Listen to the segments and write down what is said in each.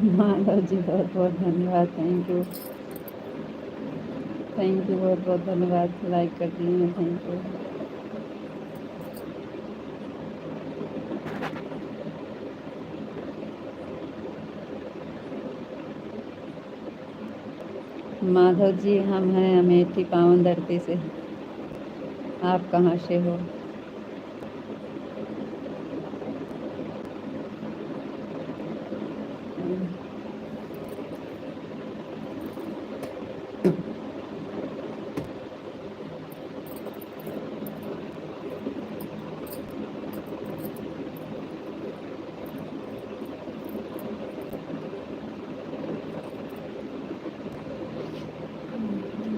माधव जी बहुत बहुत धन्यवाद। थैंक यू बहुत बहुत धन्यवाद। लाइक कर दिए हैं, थैंक यू। माधव जी हम हैं अमेठी पावन धरती से। आप कहाँ से हो?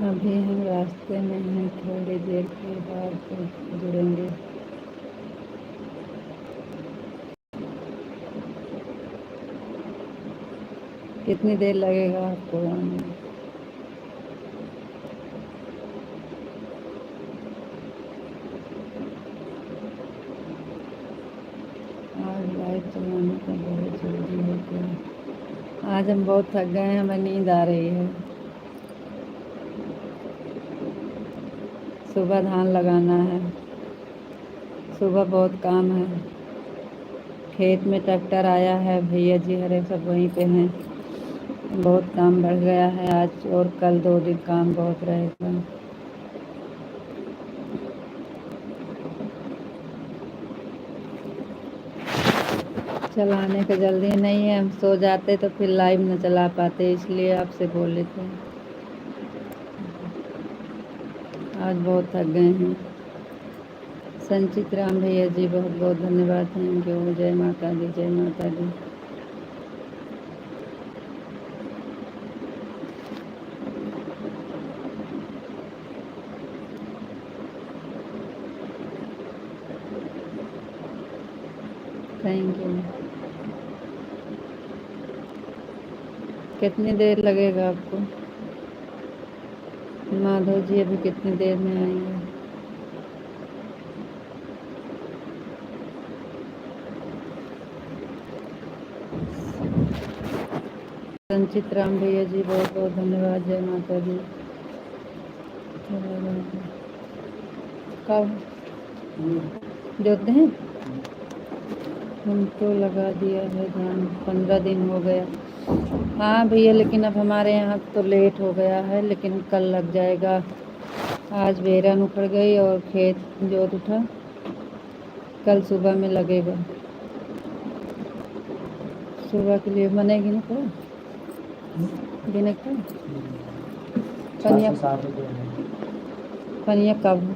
अभी हम रास्ते में हैं, थोड़ी देर के बाद जुड़ेंगे। कितनी देर लगेगा आपको आने में? आज लाइट चलाने का बहुत जरूरी है क्या? आज हम बहुत थक गए हैं, हमें नींद आ रही है। सुबह धान लगाना है, सुबह बहुत काम है। खेत में ट्रैक्टर आया है, भैया जी हरे सब वहीं पे हैं। बहुत काम बढ़ गया है आज, और कल 2 दिन काम बहुत रहेगा। चलाने का जल्दी नहीं है, हम सो जाते तो फिर लाइव न चला पाते, इसलिए आपसे बोले थे। आज बहुत थक गए हैं। संचित राम भैया जी बहुत बहुत धन्यवाद। Thank you. जय माता दी, जय माता दी। Thank you. कितनी देर लगेगा आपको? माधव जी अभी कितनी देर में आएंगे? संचित राम भैया जी बहुत बहुत धन्यवाद। जय माता दी। कब जोतते हैं? हमको लगा दिया है धान, 15 दिन हो गया। हाँ भैया, लेकिन अब हमारे यहाँ तो लेट हो गया है, लेकिन कल लग जाएगा। आज बेरन उखड़ गई और खेत जोत उठा, कल सुबह में लगेगा। सुबह के लिए बनेगी ना पूरा दिन का। पनिया कब?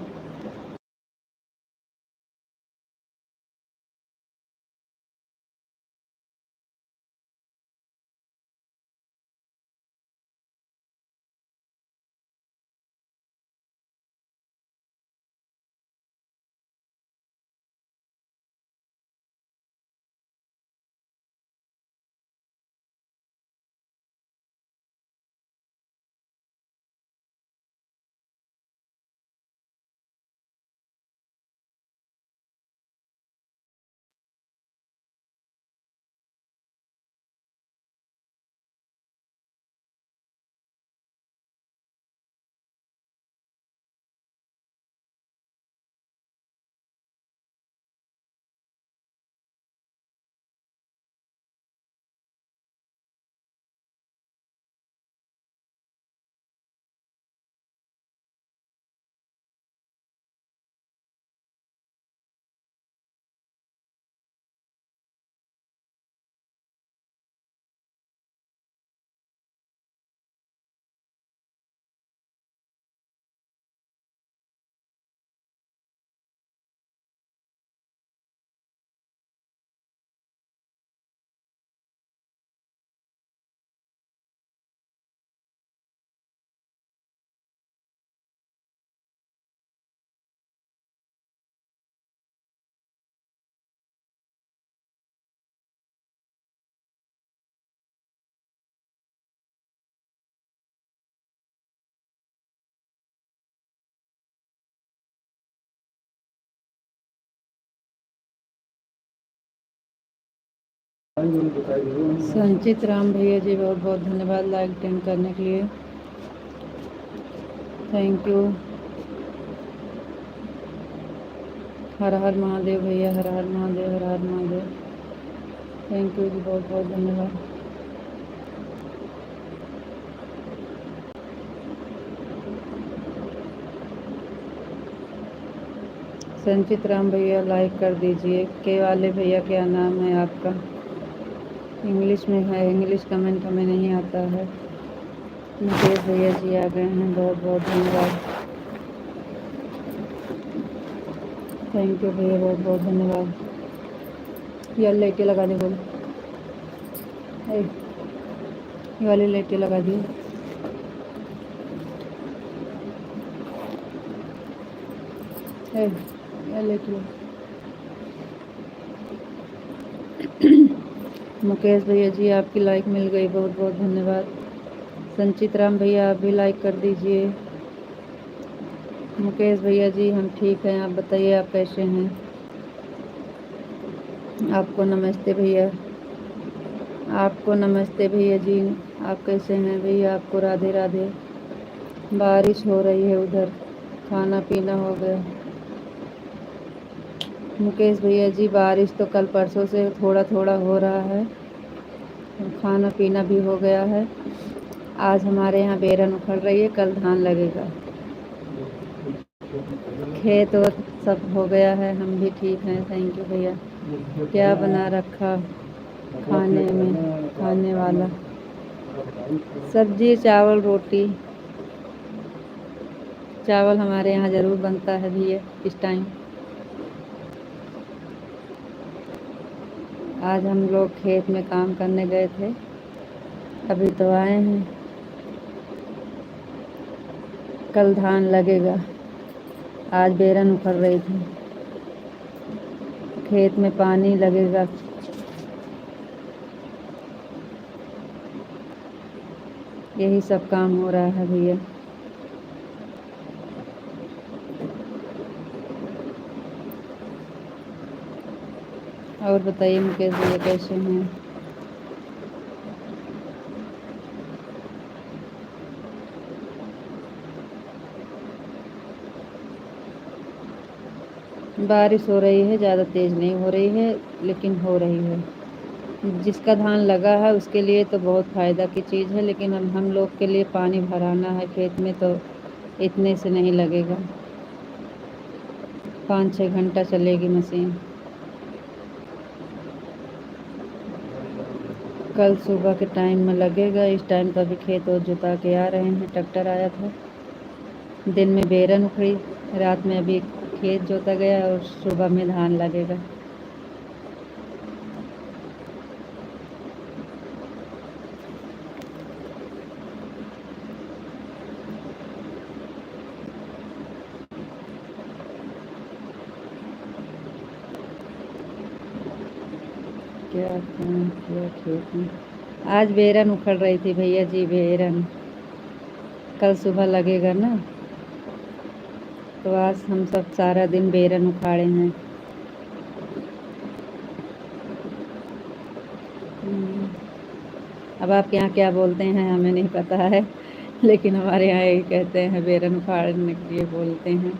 संचित राम भैया जी, बहुत बहुत धन्यवाद लाइक 10 करने के लिए। Thank you. हर हर महादेव भैया, हर हर महादेव, हर हर महादेव। थैंक यू जी, बहुत बहुत धन्यवाद। संचित राम भैया लाइक कर दीजिए। के वाले भैया, क्या नाम है आपका? इंग्लिश में है, इंग्लिश कमेंट हमें नहीं आता है। मुकेश भैया जी आ गए हैं, बहुत बहुत धन्यवाद। थैंक यू भैया, बहुत बहुत धन्यवाद। ये लाइटें लगा दे बोलो, ये वाली लाइटें लगा दी। ये लाइटें लगा। मुकेश भैया जी, आपकी लाइक मिल गई, बहुत बहुत धन्यवाद। संचित राम भैया, आप भी लाइक कर दीजिए। मुकेश भैया जी, हम ठीक हैं, आप बताइए आप कैसे हैं? आपको नमस्ते भैया, आपको नमस्ते भैया जी, आप कैसे हैं भैया? आपको राधे राधे। बारिश हो रही है उधर, खाना पीना हो गया? मुकेश भैया जी, बारिश तो कल परसों से थोड़ा थोड़ा हो रहा है, खाना पीना भी हो गया है। आज हमारे यहाँ बेरन उखड़ रही है, कल धान लगेगा। खेत और सब हो गया है, हम भी ठीक हैं, थैंक यू भैया। क्या बना रखा खाने में, खाने वाला? सब्जी, चावल, रोटी। चावल हमारे यहाँ ज़रूर बनता है भैया इस टाइम। आज हम लोग खेत में काम करने गए थे, अभी तो आए हैं। कल धान लगेगा, आज बेरन उखड़ रही थी, खेत में पानी लगेगा। यही सब काम हो रहा है भैया। और बताइए मुकेश भैया कैसे हैं? बारिश हो रही है, ज़्यादा तेज़ नहीं हो रही है, लेकिन हो रही है। जिसका धान लगा है उसके लिए तो बहुत फ़ायदा की चीज़ है, लेकिन हम लोग के लिए पानी भराना है खेत में, तो इतने से नहीं लगेगा। 5-6 घंटा चलेगी मशीन। कल सुबह के टाइम में लगेगा। इस टाइम तो अभी खेत और जुता के आ रहे हैं, ट्रैक्टर आया था। दिन में बेरन उखड़ी, रात में अभी खेत जोता गया और सुबह में धान लगेगा। क्या काम किया खेत में? आज बेरन उखड़ रही थी भैया जी, बेरन कल सुबह लगेगा ना, तो आज हम सब सारा दिन बेरन उखाड़े हैं। अब आपके यहाँ क्या बोलते हैं हमें नहीं पता है, लेकिन हमारे यहाँ यही कहते हैं, बेरन उखाड़ने के लिए बोलते हैं।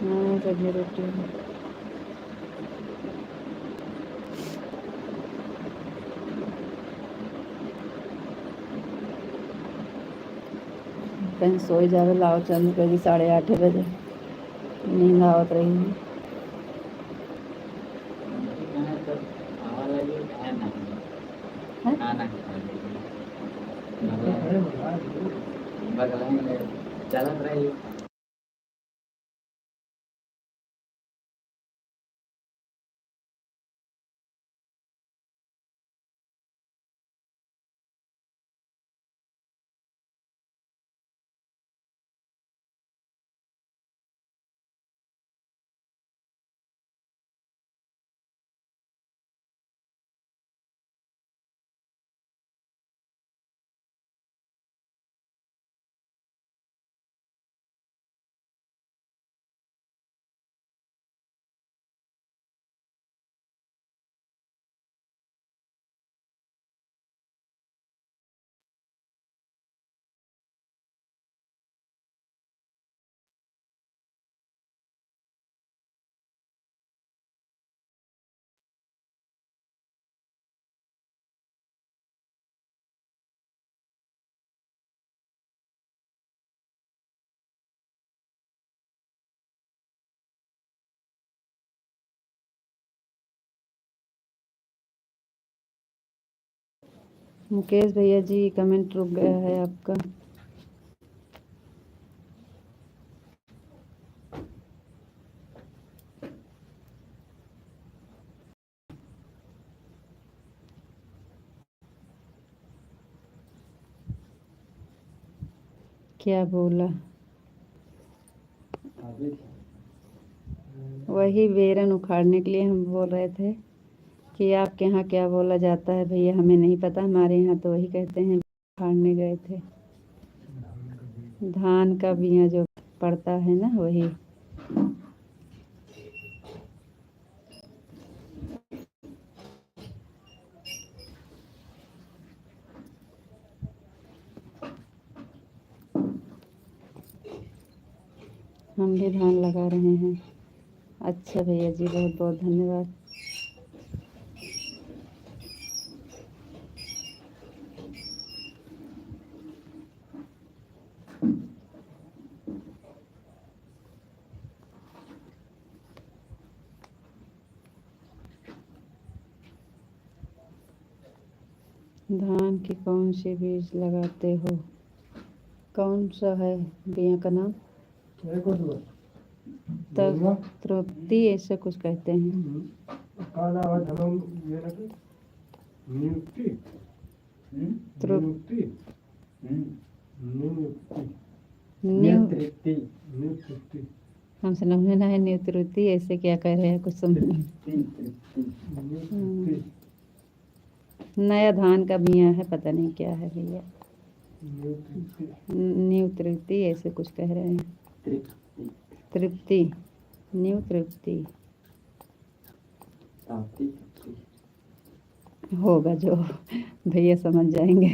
हाँ, सब्जी रोटी। कहीं सोई जावे, लाओ चालू कर दी 8:30 बजे, नींद आवत रही है। चलत रही। मुकेश भैया जी कमेंट रुक गया है आपका। क्या बोला? वही बेरन उखाड़ने के लिए हम बोल रहे थे कि आपके यहाँ क्या बोला जाता है भैया, हमें नहीं पता, हमारे यहाँ तो वही कहते हैं। उखाड़ने गए थे धान का बिया जो पड़ता है ना, वही। हम भी धान लगा रहे हैं। अच्छा भैया जी, बहुत बहुत धन्यवाद। धान की कौन सी बीज लगाते हो? कौन सा है बिया का नाम? तृप्ति ऐसे कुछ कहते हैं। हम समझ में ना है न्यूतृति ऐसे क्या कह रहे हैं, कुछ समझ। नया धान का बिया है, पता नहीं क्या है भैया। न्यू तृप्ति ऐसे कुछ कह रहे हैं। तृप्ति, न्यू तृप्ति होगा जो, भैया समझ जाएंगे।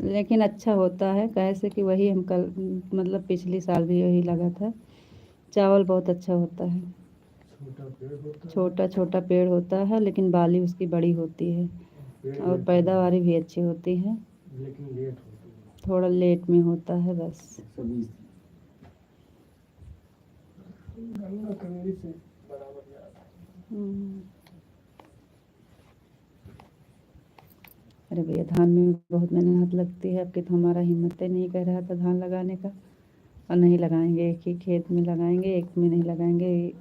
लेकिन अच्छा होता है, कैसे कि वही हम कल मतलब पिछली साल भी वही लगा था। चावल बहुत अच्छा होता है। छोटा छोटा पेड़ होता है लेकिन बाली उसकी बड़ी होती है और पैदावार भी अच्छी होती है, थोड़ा लेट में होता है बस। अरे भैया धान में बहुत मेहनत लगती है, अब कि तो हमारा हिम्मत ही नहीं कर रहा था धान लगाने का। और नहीं लगाएंगे, एक ही खेत में लगाएंगे, एक में नहीं लगाएंगे।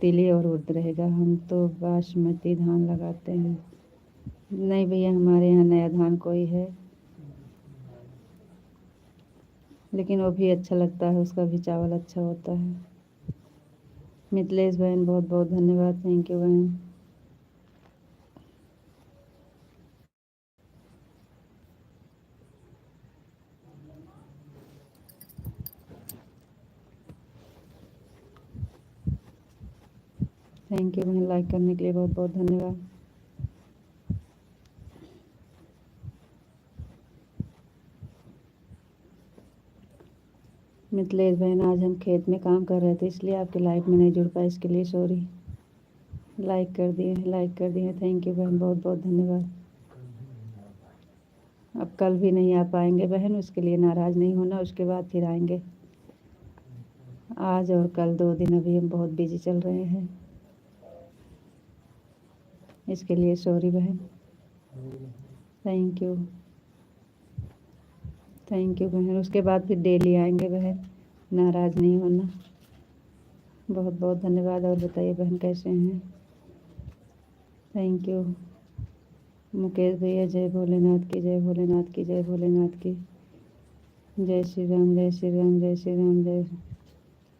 तिली और उर्द रहेगा। हम तो बासमती धान लगाते हैं। नहीं भैया, हमारे यहाँ नया धान कोई है, लेकिन वो भी अच्छा लगता है, उसका भी चावल अच्छा होता है। मिथिलेश बहन बहुत बहुत धन्यवाद, थैंक यू बहन। थैंक यू बहन, लाइक करने के लिए बहुत बहुत धन्यवाद। मिथिलेश बहन, आज हम खेत में काम कर रहे थे इसलिए आपके लाइव में नहीं जुड़ पाए, इसके लिए सॉरी। लाइक कर दिए, लाइक कर दिए, थैंक यू बहन, बहुत बहुत धन्यवाद। अब कल भी नहीं आ पाएंगे बहन, उसके लिए नाराज़ नहीं होना, उसके बाद फिर आएंगे। आज और कल 2 दिन अभी हम बहुत बिजी चल रहे हैं, इसके लिए सॉरी बहन। थैंक यू, थैंक यू बहन, उसके बाद फिर डेली आएंगे बहन, नाराज़ नहीं होना। बहुत बहुत धन्यवाद। और बताइए बहन कैसे हैं? थैंक यू मुकेश भैया, जय भोलेनाथ की, जय भोलेनाथ की, जय भोलेनाथ की। जय श्री राम, जय श्री राम, जय श्री राम, जय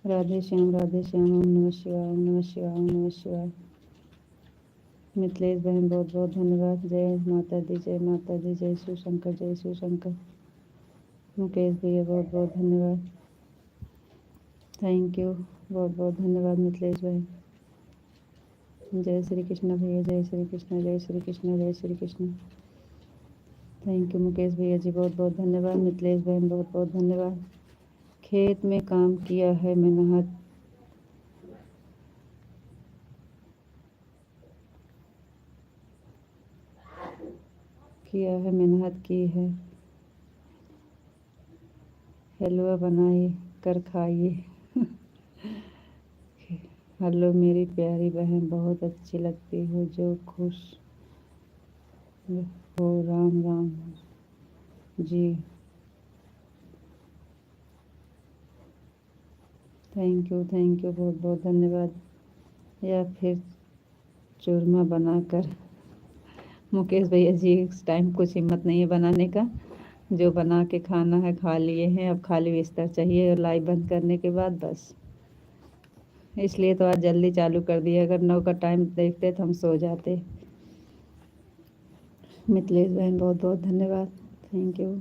राधे श्याम, राधे श्याम। ओम नमः शिवाय, ओम नमः शिवाय, ओम नमः शिवाय। मिथिलेश बहन बहुत बहुत धन्यवाद। जय माता दी, जय माता दी, जय शिव शंकर, जय शिव शंकर। मुकेश भैया बहुत बहुत धन्यवाद, थैंक यू, बहुत बहुत धन्यवाद मिथिलेश भाई। जय श्री कृष्ण भैया, जय श्री कृष्ण, जय श्री कृष्ण, जय श्री कृष्ण। थैंक यू मुकेश भैया जी, बहुत बहुत धन्यवाद। मिथिलेश बहन बहुत बहुत धन्यवाद। खेत में काम किया है, मेहनत किया है, मेहनत की है, हलवा बनाई कर खाइए। हेलो मेरी प्यारी बहन, बहुत अच्छी लगती हो, जो खुश हो। राम राम जी। थैंक यू, बहुत बहुत धन्यवाद। या फिर चूरमा बनाकर। मुकेश भैया जी, इस टाइम कुछ हिम्मत नहीं है बनाने का। जो बना के खाना है खा लिए हैं, अब खाली बिस्तर चाहिए और लाइव बंद करने के बाद बस। इसलिए तो आज जल्दी चालू कर दिया, अगर 9 का टाइम देखते तो हम सो जाते। मिथिलेश बहन, बहुत बहुत धन्यवाद। Thank you.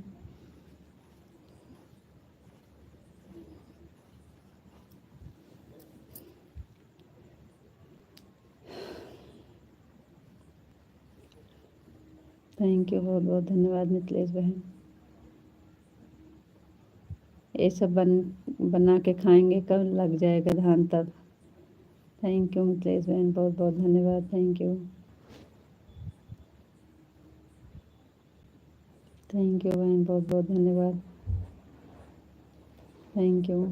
थैंक यू, बहुत बहुत धन्यवाद मिथिलेश बहन। ये सब बना के खाएंगे, कब लग जाएगा धान तब। थैंक यू मिथिलेश बहन, बहुत बहुत धन्यवाद। Thank you. थैंक यू बहन, बहुत बहुत धन्यवाद। Thank you.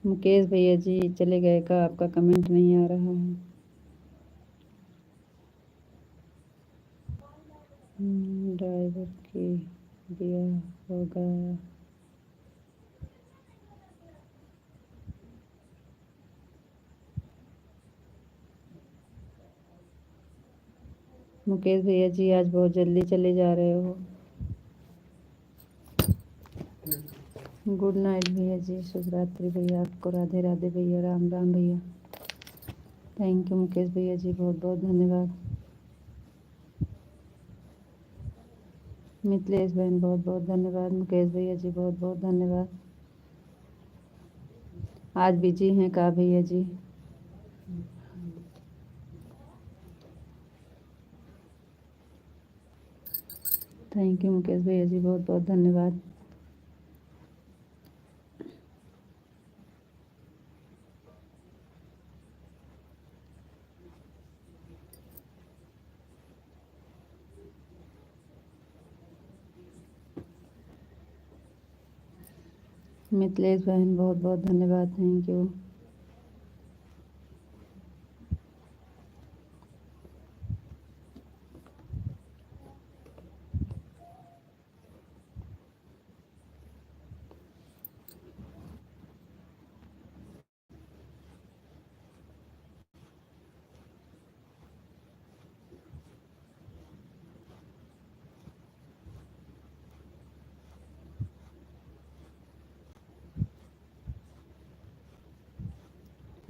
मुकेश भैया जी चले गए का? आपका कमेंट नहीं आ रहा है। ड्राइवर की ब्याह हो गया। मुकेश भैया जी आज बहुत जल्दी चले जा रहे हो। गुड नाइट भैया जी, शुभ रात्रि भैया, आपको राधे राधे भैया, राम राम भैया। थैंक यू मुकेश भैया जी, बहुत बहुत धन्यवाद। मिथिलेश बहन, बहुत बहुत धन्यवाद। मुकेश भैया जी, बहुत बहुत धन्यवाद। आज बिजी हैं का भैया जी? थैंक यू मुकेश भैया जी, बहुत बहुत धन्यवाद। मिथिलेश बहन, बहुत बहुत धन्यवाद। Thank you.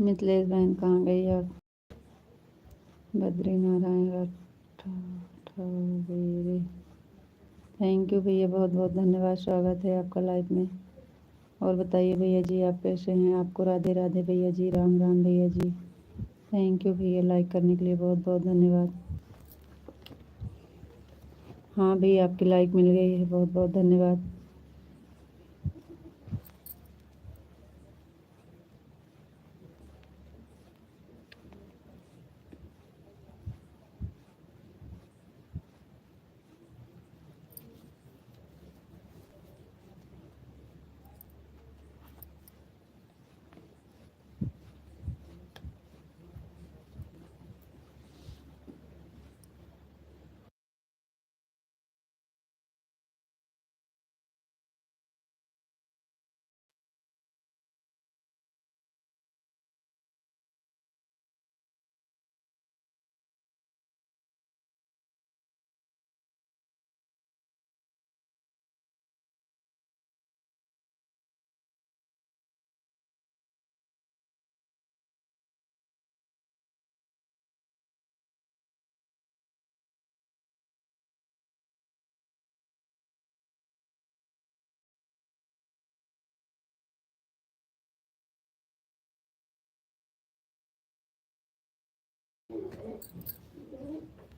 मिथिलेश बहन कहाँ गई? और बद्रीनारायण राठौर। थैंक यू भैया, बहुत बहुत धन्यवाद। स्वागत है आपका लाइव में। और बताइए भैया जी, आप कैसे हैं? आपको राधे राधे भैया जी, राम राम भैया जी। थैंक यू भैया, लाइक करने के लिए बहुत बहुत धन्यवाद। हाँ भैया, आपकी लाइक मिल गई है, बहुत बहुत धन्यवाद।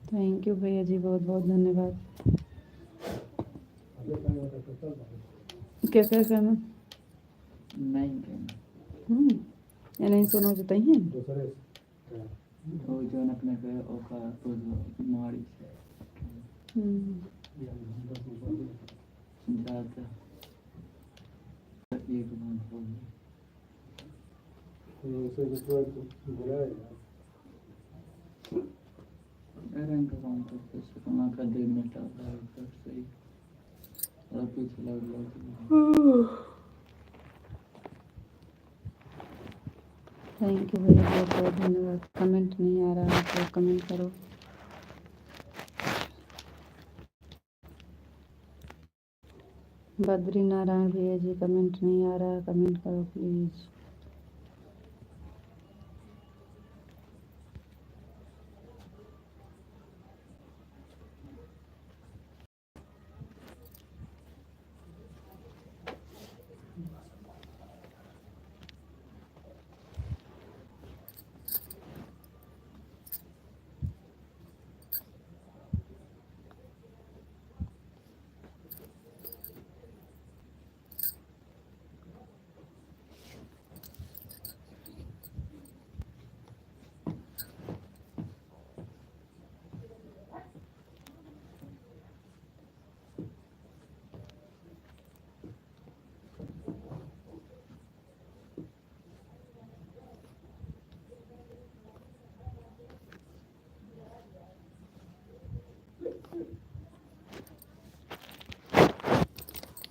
थैंक यू भैया जी, बहुत बहुत धन्यवाद। क्या क्या करना? नहीं कहना। या नहीं सुनो जो तही है। वो जो अपने पे ओका तो मारी ज्यादा एक बात होगी। एरन का काउंटर पे से कमा कर दे मिनट आता है इधर सही और पीछे लग लग थैंक यू भैया, बहुत बहुत धन्यवाद। कमेंट नहीं आ रहा है तो कमेंट करो। बद्री नारायण भैया जी, कमेंट नहीं आ रहा है, कमेंट करो प्लीज़।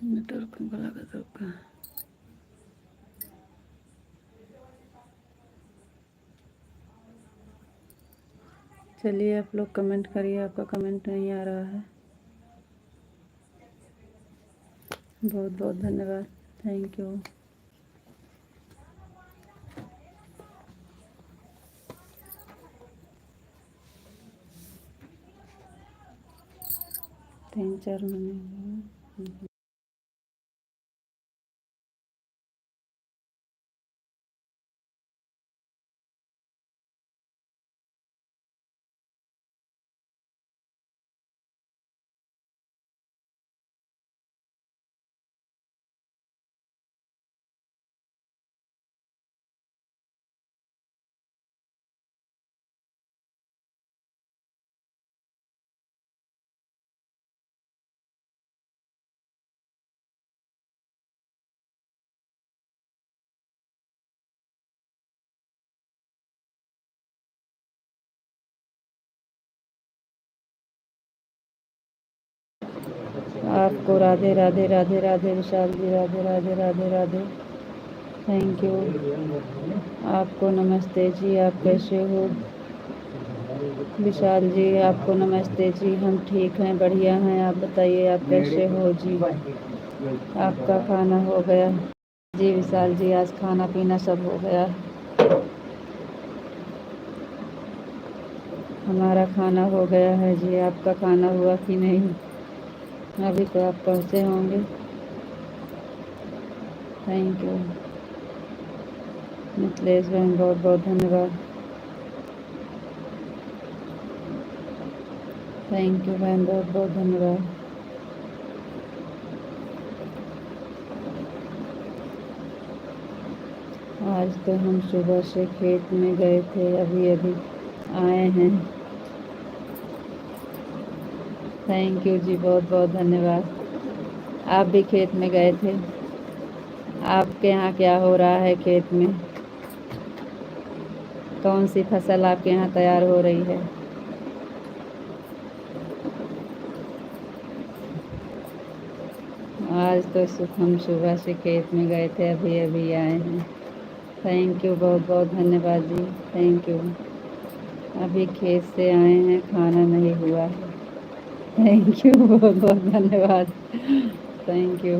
नेटवर्क लगा सबका। चलिए आप लोग कमेंट करिए, आपका कमेंट नहीं आ रहा है। बहुत बहुत धन्यवाद, थैंक यू। तीन चार महीने आपको राधे राधे राधे राधे। विशाल जी राधे राधे राधे राधे, थैंक यू। आपको नमस्ते जी, आप कैसे हो? विशाल जी आपको नमस्ते जी, हम ठीक हैं, बढ़िया हैं। आप बताइए आप कैसे हो जी? आपका खाना हो गया? जी विशाल जी, आज खाना पीना सब हो गया। हमारा खाना हो गया है जी, आपका खाना हुआ कि नहीं? अभी तो आप पहुँचे होंगे। थैंक यू मिथिलेश बहन, बहुत बहुत धन्यवाद। थैंक यू बहन, बहुत बहुत धन्यवाद। आज तो हम सुबह से खेत में गए थे, अभी अभी आए हैं। थैंक यू जी, बहुत बहुत धन्यवाद। आप भी खेत में गए थे? आपके यहाँ क्या हो रहा है खेत में? कौन सी फसल आपके यहाँ तैयार हो रही है? आज तो हम सुबह से खेत में गए थे, अभी अभी आए हैं। थैंक यू, बहुत बहुत धन्यवाद जी, थैंक यू। अभी खेत से आए हैं, खाना नहीं हुआ है। थैंक यू, बहुत बहुत धन्यवाद, थैंक यू।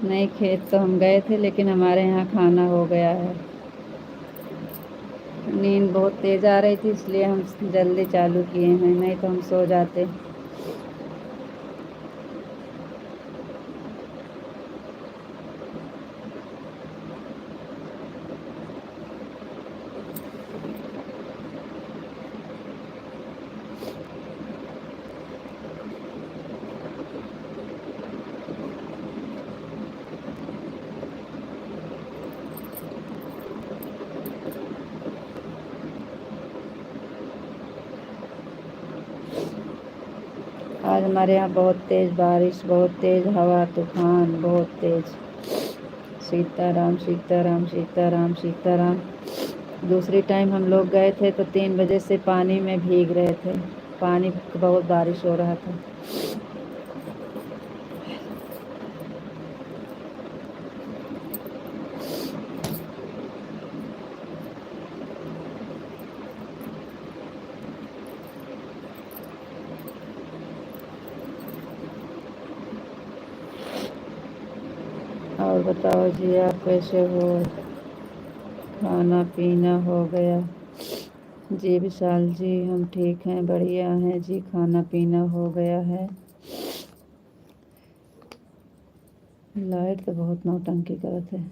नहीं, खेत तो हम गए थे लेकिन हमारे यहाँ खाना हो गया है। नींद बहुत तेज़ आ रही थी इसलिए हम जल्दी चालू किए हैं, नहीं तो हम सो जाते। आज हमारे यहाँ बहुत तेज़ बारिश, बहुत तेज़ हवा, तूफान, बहुत तेज़। सीताराम सीताराम सीताराम सीताराम। दूसरी टाइम हम लोग गए थे तो 3 बजे से पानी में भीग रहे थे, पानी बहुत बारिश हो रहा था। और बताओ जी, आप कैसे हो? खाना पीना हो गया? जी विशाल जी, हम ठीक हैं, बढ़िया हैं जी, खाना पीना हो गया है। लाइट तो बहुत नौटंकी करत है।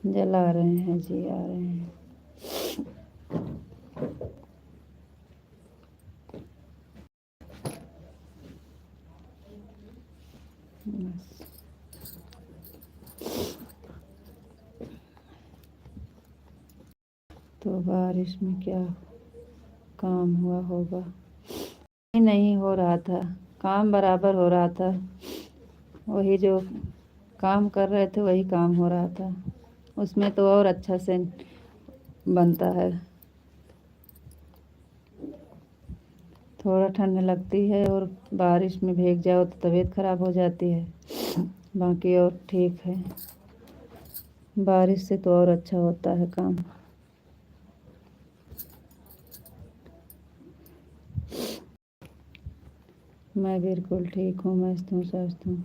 जला रहे हैं जी, आ रहे हैं। बस तो बारिश में क्या काम हुआ होगा? नहीं हो रहा था काम, बराबर हो रहा था। वही जो काम कर रहे थे वही काम हो रहा था, उसमें तो और अच्छा से बनता है। थोड़ा ठंड लगती है और बारिश में भीग जाओ तो तबीयत ख़राब हो जाती है, बाकी और ठीक है। बारिश से तो और अच्छा होता है काम। मैं बिल्कुल ठीक हूँ, मस्त हूँ, स्वस्थ हूँ।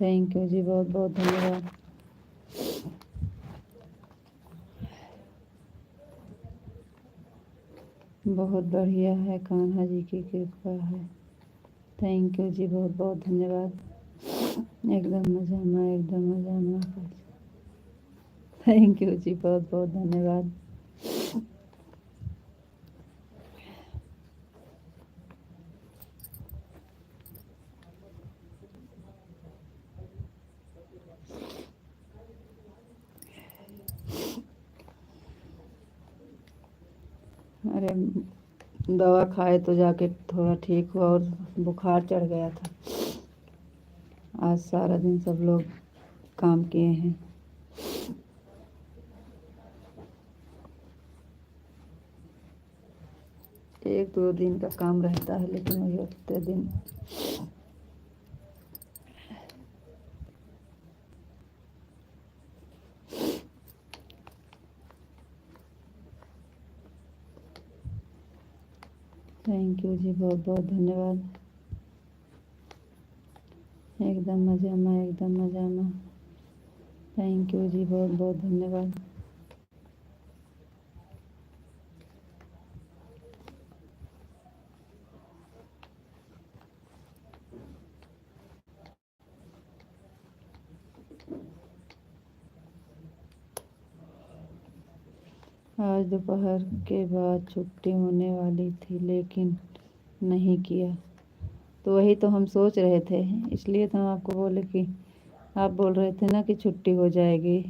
थैंक यू जी, बहुत बहुत धन्यवाद। बहुत बढ़िया है, कान्हा जी की कृपा है। थैंक यू जी, बहुत बहुत धन्यवाद। एकदम मज़ा में, एकदम मज़ा में। थैंक यू जी, बहुत बहुत धन्यवाद। अरे दवा खाए तो जाके थोड़ा ठीक हुआ और बुखार चढ़ गया था। आज सारा दिन सब लोग काम किए हैं। एक दो दिन का काम रहता है, लेकिन वही हफ्ते दिन। थैंक यू जी, बहुत बहुत धन्यवाद। एकदम मज़े में, एकदम मज़े में। थैंक यू जी, बहुत बहुत धन्यवाद। आज दोपहर के बाद छुट्टी होने वाली थी, लेकिन नहीं किया। तो वही तो हम सोच रहे थे, इसलिए तो हम आपको बोले कि आप बोल रहे थे ना कि छुट्टी हो जाएगी,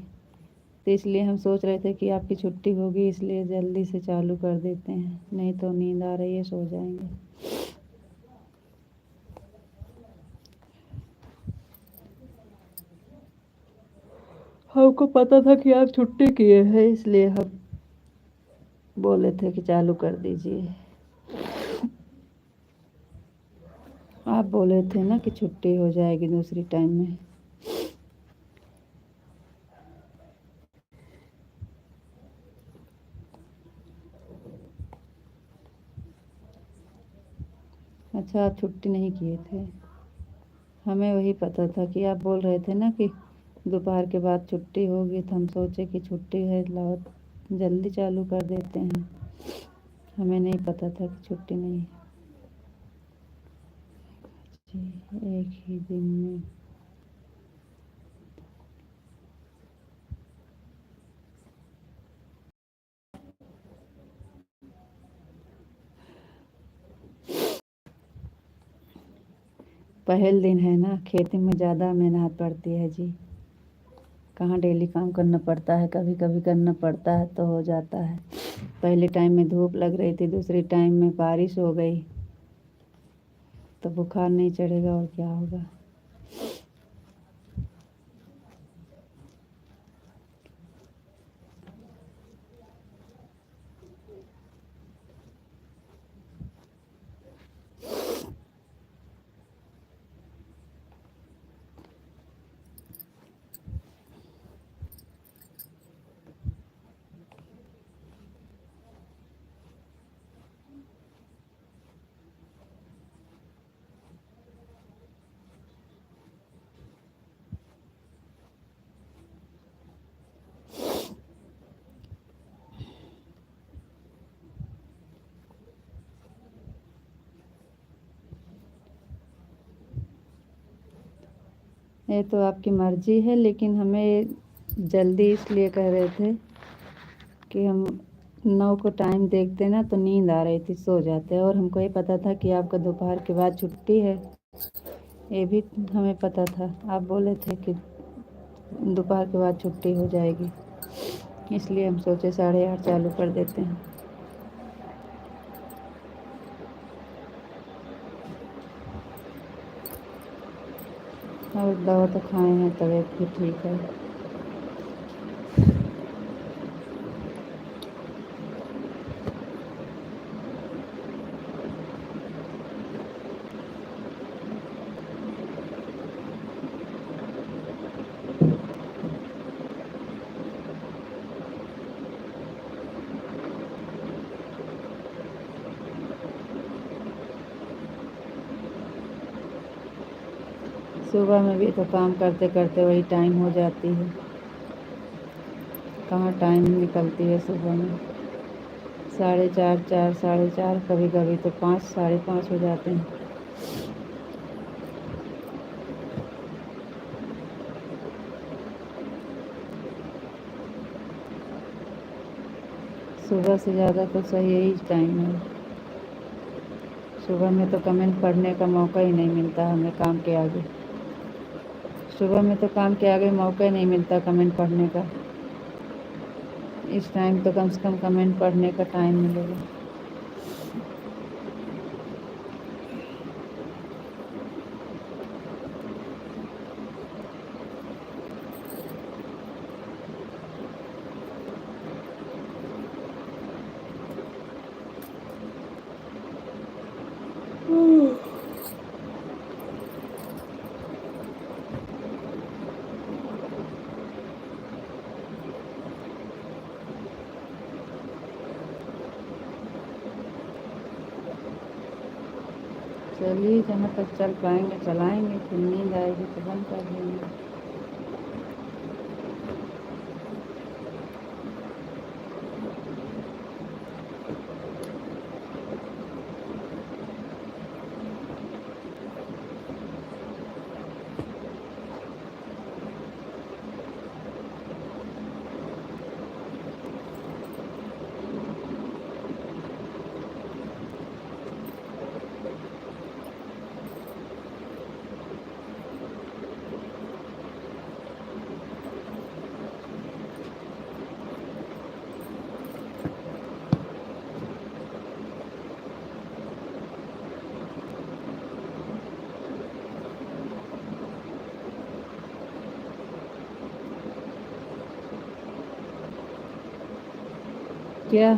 तो इसलिए हम सोच रहे थे कि आपकी छुट्टी होगी, इसलिए जल्दी से चालू कर देते हैं, नहीं तो नींद आ रही है, सो जाएंगे। हमको पता था कि आप छुट्टी किए हैं, इसलिए हम बोले थे कि चालू कर दीजिए। आप बोले थे ना कि छुट्टी हो जाएगी दूसरी टाइम में। अच्छा, आप छुट्टी नहीं किए थे? हमें वही पता था कि आप बोल रहे थे ना कि दोपहर के बाद छुट्टी होगी, तो हम सोचे कि छुट्टी है, लाओ जल्दी चालू कर देते हैं। हमें नहीं पता था कि छुट्टी नहीं है। जी, एक ही दिन में। पहल दिन है ना, खेती में ज़्यादा मेहनत पड़ती है जी। कहाँ डेली काम करना पड़ता है, कभी कभी करना पड़ता है तो हो जाता है। पहले टाइम में धूप लग रही थी, दूसरी टाइम में बारिश हो गई तो बुखार नहीं चढ़ेगा और क्या होगा। ये तो आपकी मर्जी है, लेकिन हमें जल्दी इसलिए कह रहे थे कि हम 9 को टाइम देखते ना तो नींद आ रही थी, सो जाते। और हमको ये पता था कि आपका दोपहर के बाद छुट्टी है, ये भी हमें पता था। आप बोले थे कि दोपहर के बाद छुट्टी हो जाएगी, इसलिए हम सोचे 8:30 चालू कर देते हैं। और दवा तो खाए हैं, तबीयत भी ठीक है। सुबह में भी तो काम करते करते वही टाइम हो जाती है, कहाँ टाइम निकलती है सुबह में। 4:30, 4, 4:30, कभी कभी तो 5, 5:30 हो जाते हैं। सुबह से ज़्यादा तो सही यही टाइम है। सुबह में तो कमेंट पढ़ने का मौका ही नहीं मिलता हमें काम के आगे। सुबह में तो काम के आगे मौका ही नहीं मिलता कमेंट पढ़ने का। इस टाइम तो कम से कम कमेंट पढ़ने का टाइम मिलेगा। चलिए, जहाँ तक चल पाएंगे चलाएंगे, फिर नींद आएगी तो बंद कर देंगे। क्या?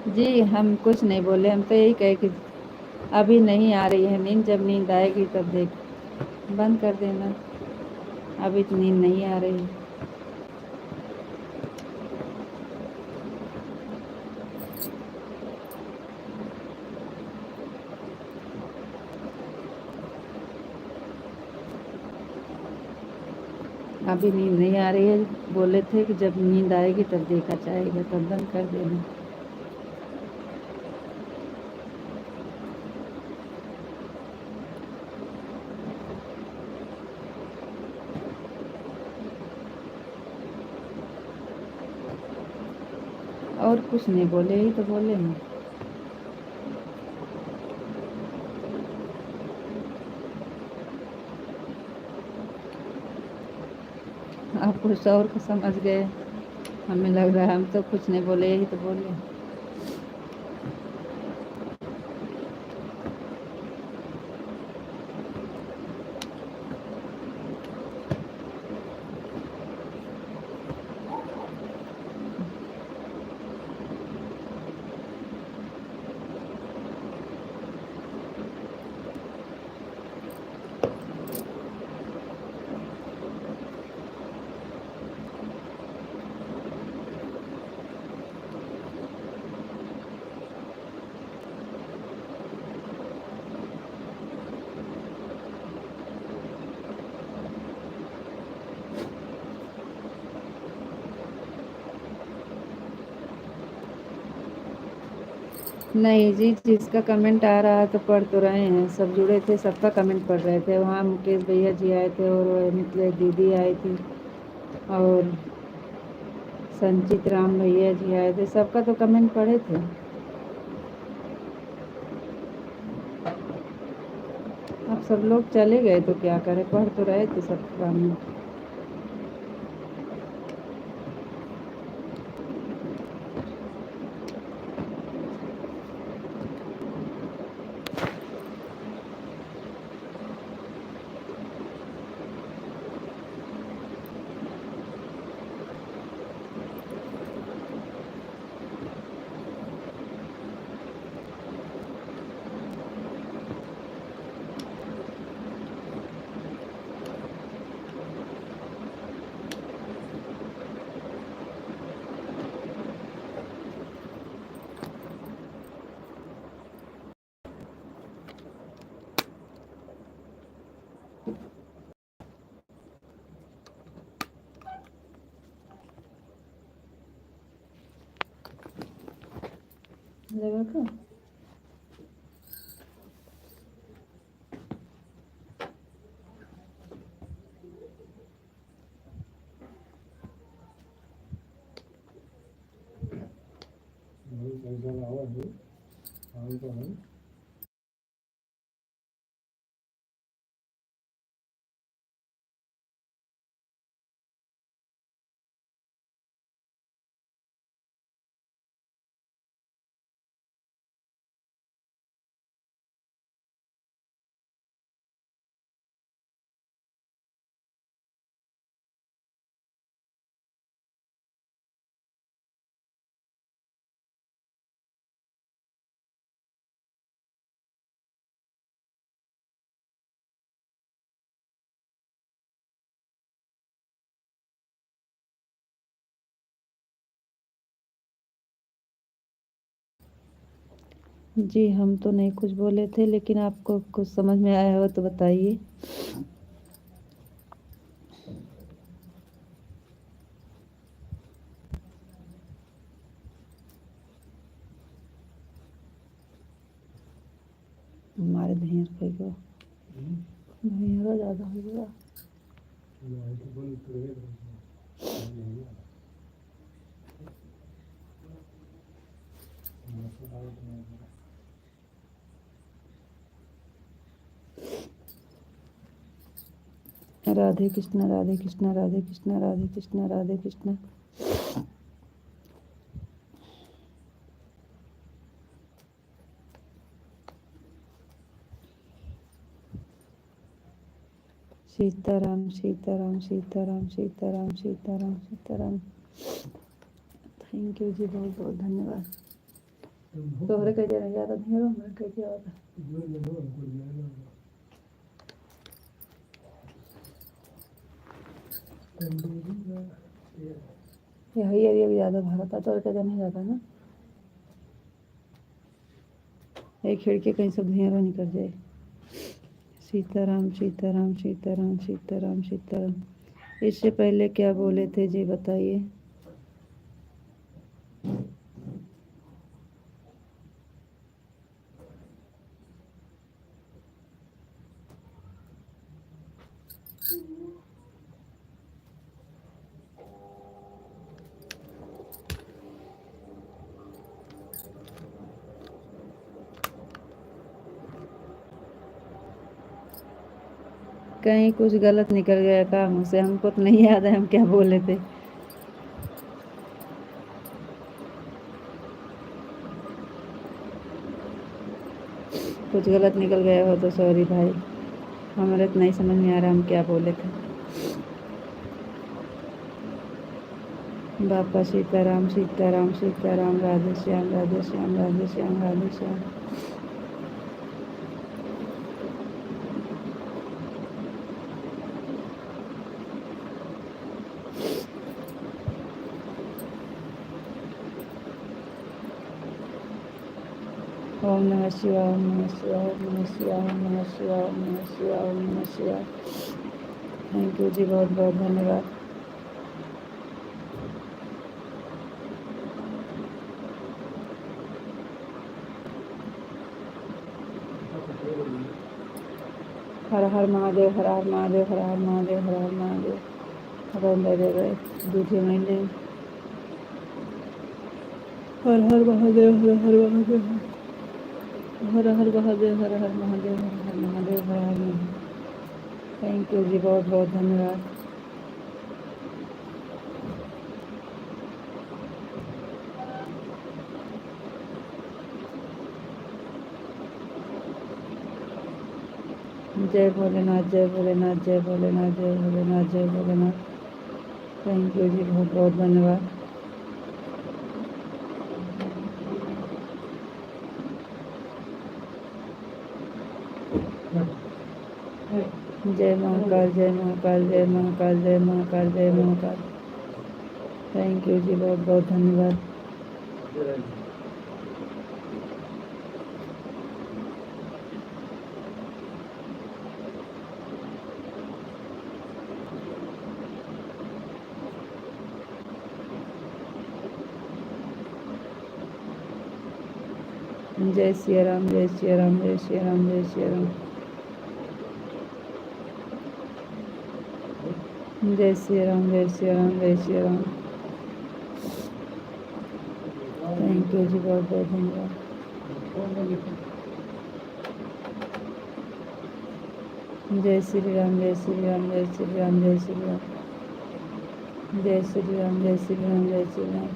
जी, हम कुछ नहीं बोले, हम तो यही कहे कि अभी नहीं आ रही है नींद, जब नींद आएगी तब देख बंद कर देना। अभी तो नींद नहीं आ रही। अभी नींद नहीं आ रही है, बोले थे कि जब नींद आएगी तब देखा जाएगा, तब बंद कर देना। और कुछ नहीं बोले, ही तो बोले हैं। आप कुछ और को समझ गए, हमें लग रहा है हम तो कुछ नहीं बोले, यही तो बोले। नहीं जी, जिसका कमेंट आ रहा है तो पढ़ तो रहे हैं, सब जुड़े थे, सबका कमेंट पढ़ रहे थे। वहाँ मुकेश भैया जी आए थे और मिथिलेश दीदी आई थी और संचित राम भैया जी आए थे, सबका तो कमेंट पढ़े थे। अब सब लोग चले गए तो क्या करें, पढ़ तो रहे थे सब कमेंट। जगह का जी, हम तो नहीं कुछ बोले थे, लेकिन आपको कुछ समझ में आया हो तो बताइए। हमारे धैर्य पे गो धैर्य ज़्यादा हो गया। राधे कृष्णा, राधे कृष्णा, राधे कृष्णा, राधे कृष्णा, राधे कृष्णा। सीताराम, सीताराम, सीताराम, सीताराम, सीताराम, सीताराम। थैंक यू जी, बहुत बहुत धन्यवाद। तोहरे कह देना ज़्यादा नहीं हो, मैं कह दिया होता। यही एरिया भी ज़्यादा भरा था, तोहरे कह नहीं जाता ना, एक खिड़की कहीं सब धुआं निकल जाए। सीताराम, सीताराम, सीताराम, सीताराम, सीताराम। इससे पहले क्या बोले थे जी, बताइए। कहीं कुछ गलत निकल गया काम से, हमको तो नहीं याद है हम क्या बोले थे। कुछ गलत निकल गया हो तो सॉरी भाई, हमारे तो नहीं समझ में आ रहा हम क्या बोले थे। बापा सीताराम सीताराम सीताराम, राधे श्याम राधे श्याम राधे श्याम राधे श्याम। ओम नमः शिवाय ओम नमः शिवाय ओम नमः शिवाय ओम नमः शिवाय ओम नमः शिवाय ओम नमः शिवाय। थैंक यू जी, बहुत बहुत धन्यवाद। हर हर महादेव हर हर महादेव हर हर महादेव हर हर महादेव। दूसरे महीने हर हर महादेव हर हर महादेव हर हर महादेव हर हर महादेव हर हर महादेव हर हर महादेव। थैंक यू जी, बहुत बहुत धन्यवाद। जय भोलेनाथ जय भोलेनाथ जय भोलेनाथ जय भोलेनाथ जय भोलेनाथ। थैंक यू जी, बहुत बहुत धन्यवाद। जय महाकाल जय महाकाल जय महाकाल जय महाकाल जय महाकाल। थैंक यू जी, बहुत बहुत धन्यवाद। जय श्री राम जय श्री राम जय श्री राम जय श्री राम। जय श्री राम जय श्री राम जय श्री राम। थैंक यू जी, बहुत बहुत धन्यवाद। जय श्री राम जय श्री राम जय श्री राम जय श्री राम। जय श्री राम जय श्री राम जय श्री राम।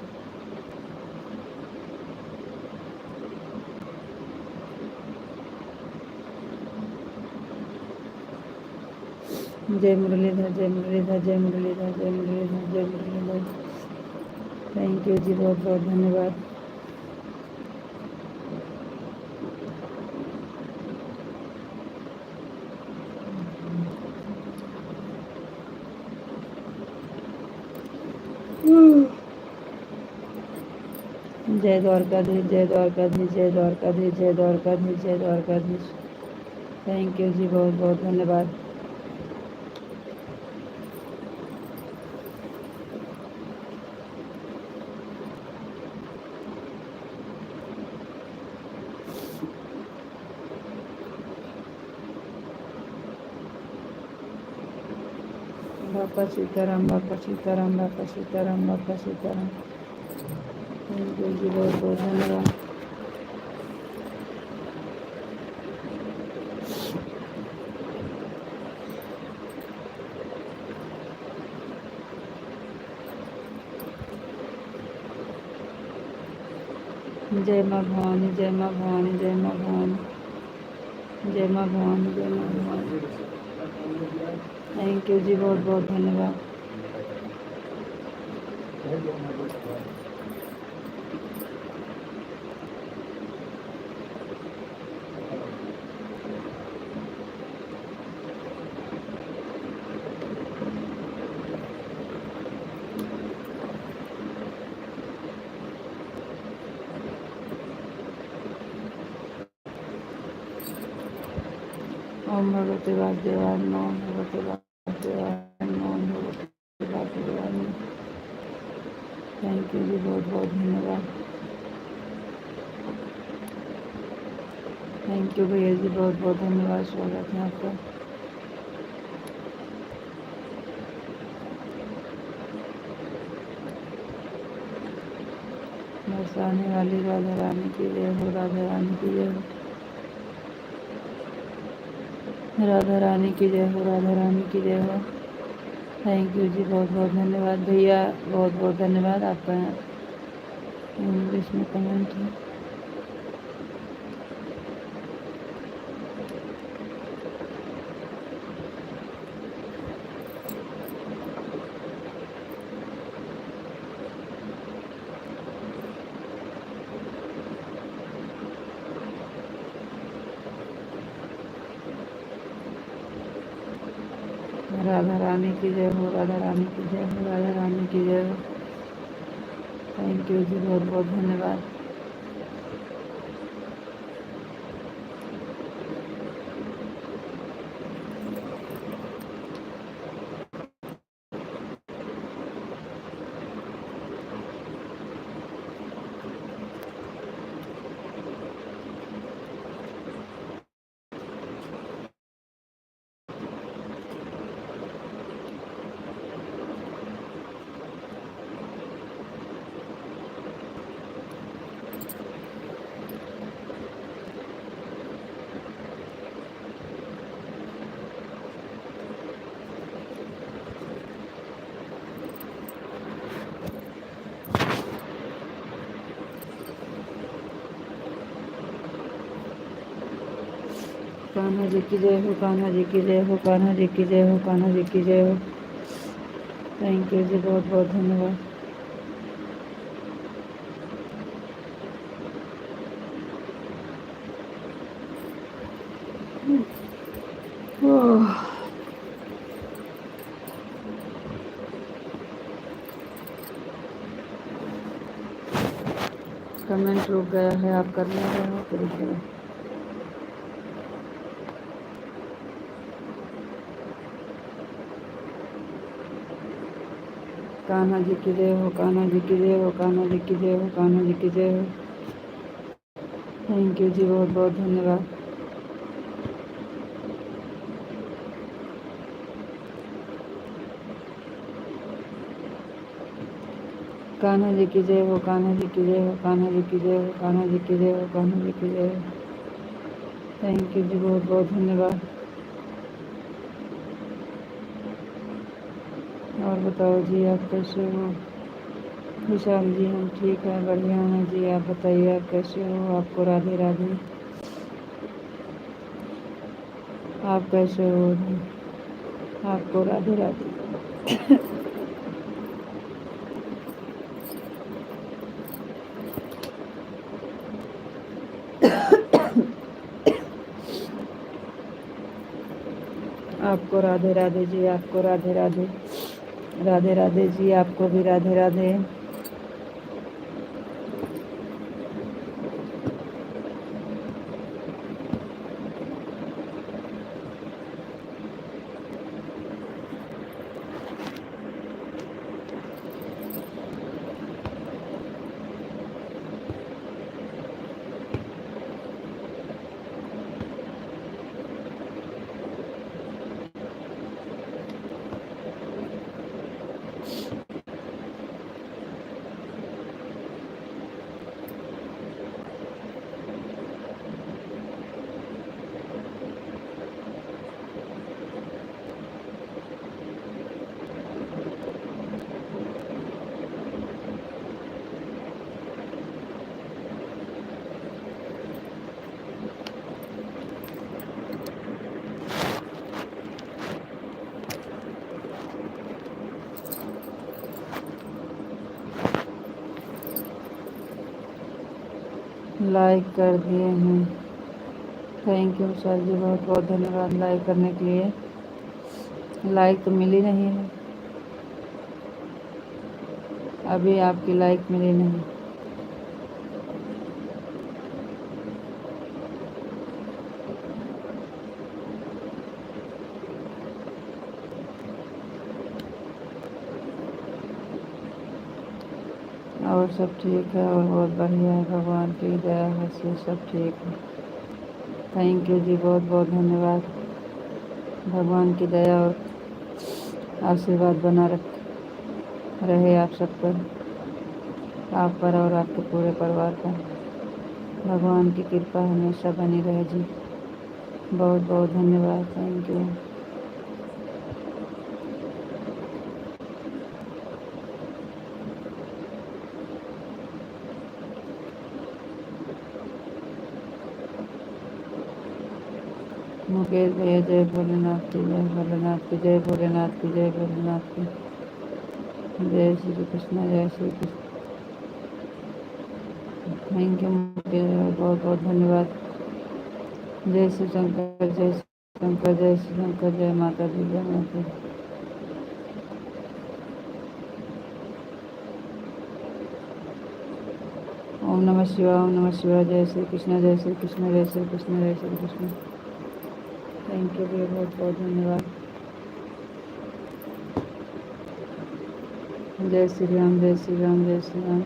जय मुरलीधर जय मुरलीधर जय मुरलीधर जय मुरलीधर जय मुरलीधर। थैंक यू जी, बहुत बहुत धन्यवाद। जय द्वारकाधीश जय द्वारकाधीश जय द्वारकाधीश जय द्वारकाधीश जय द्वारकाधीश। थैंक यू जी, बहुत बहुत धन्यवाद। बापा सीताराम बापा सीताराम बापा सीताराम बापा सीताराम। थैंक यू जी, बहुत बहुत धन्यवाद। जय माँ भवानी जय माँ भवानी जय माँ भवानी जय माँ भवानी जय माँ भवानी। थैंक यू जी, बहुत बहुत धन्यवाद। ओम भगवते वासुदेवाय नमः ओम भगवते वासुदेवाय नमः ओम भगवते वासुदेवाय नमः। थैंक यू जी, बहुत बहुत धन्यवाद। थैंक यू भैया जी, बहुत बहुत धन्यवाद। स्वागत है आपका। बरसाने वाली राधा रानी की जय हो, राधा रानी की जय हो। राधा रानी की जय हो, राधा रानी की जय हो। थैंक यू जी, बहुत बहुत धन्यवाद भैया, बहुत बहुत धन्यवाद। आपका इंग्लिश में कमेंट है। राधा रानी की जय हो, राधा रानी की जय हो, राधा रानी की जय हो। थैंक यू जी, बहुत बहुत धन्यवाद। कान्हा जी की जय हो, कान्हा जी की जय हो, कान्हा जी की जय हो, कान्हा जी की जय हो। थैंक यू जी, बहुत बहुत धन्यवाद। कमेंट रुक गया है, आप कर ले रहे हो पूरी तरह। कान्हा जी की जय हो, कान्हा जी की जय हो, कान्हा जी की जय हो, कान्हा जी की जय हो। थैंक यू जी, बहुत बहुत धन्यवाद। कान्हा जी की जय हो, कान्हा जी की जय हो, कान्हा जी की जय हो, कान्हा जी की जय हो, कान्हा जी की जय हो। थैंक यू जी, बहुत बहुत धन्यवाद। और बताओ जी, आप कैसे हो? खुशहाल जी, हम ठीक है, बढ़िया हैं जी। आप बताइए, आप कैसे हो? आपको राधे राधे। आप कैसे हो जी? आपको राधे राधे। आपको राधे राधे जी, आपको राधे राधे। राधे राधे जी, आपको भी राधे राधे। लाइक कर दिए हैं। थैंक यू सर जी, बहुत बहुत धन्यवाद लाइक करने के लिए। लाइक तो मिली नहीं है, अभी आपकी लाइक मिली नहीं। और सब ठीक है, और बहुत बढ़िया है, भगवान की दया से सब ठीक है। थैंक यू जी, बहुत बहुत धन्यवाद। भगवान की दया और आशीर्वाद बना रहे आप सब पर, आप पर और आपके पूरे परिवार पर। भगवान की कृपा हमेशा बनी रहे जी। बहुत बहुत धन्यवाद, थैंक यू। मुकेश भैया जय भोलेनाथ की, जय भोलेनाथ की, जय भोलेनाथ की, जय भोलेनाथ की, जय श्री कृष्ण, जय श्री कृष्ण। थैंक यू मुकेश भैया, बहुत बहुत धन्यवाद। जय श्री शंकर, जय श्री शंकर, जय श्री शंकर, जय माता दी, जय माता दी। ओम नमः शिवाय, ओम नमः शिवाय, जय श्री कृष्ण, जय श्री कृष्ण, जय श्री कृष्ण, जय श्री कृष्ण। थैंक यू भैया, बहुत बहुत धन्यवाद। जय श्री राम, जय श्री राम, जय श्री राम।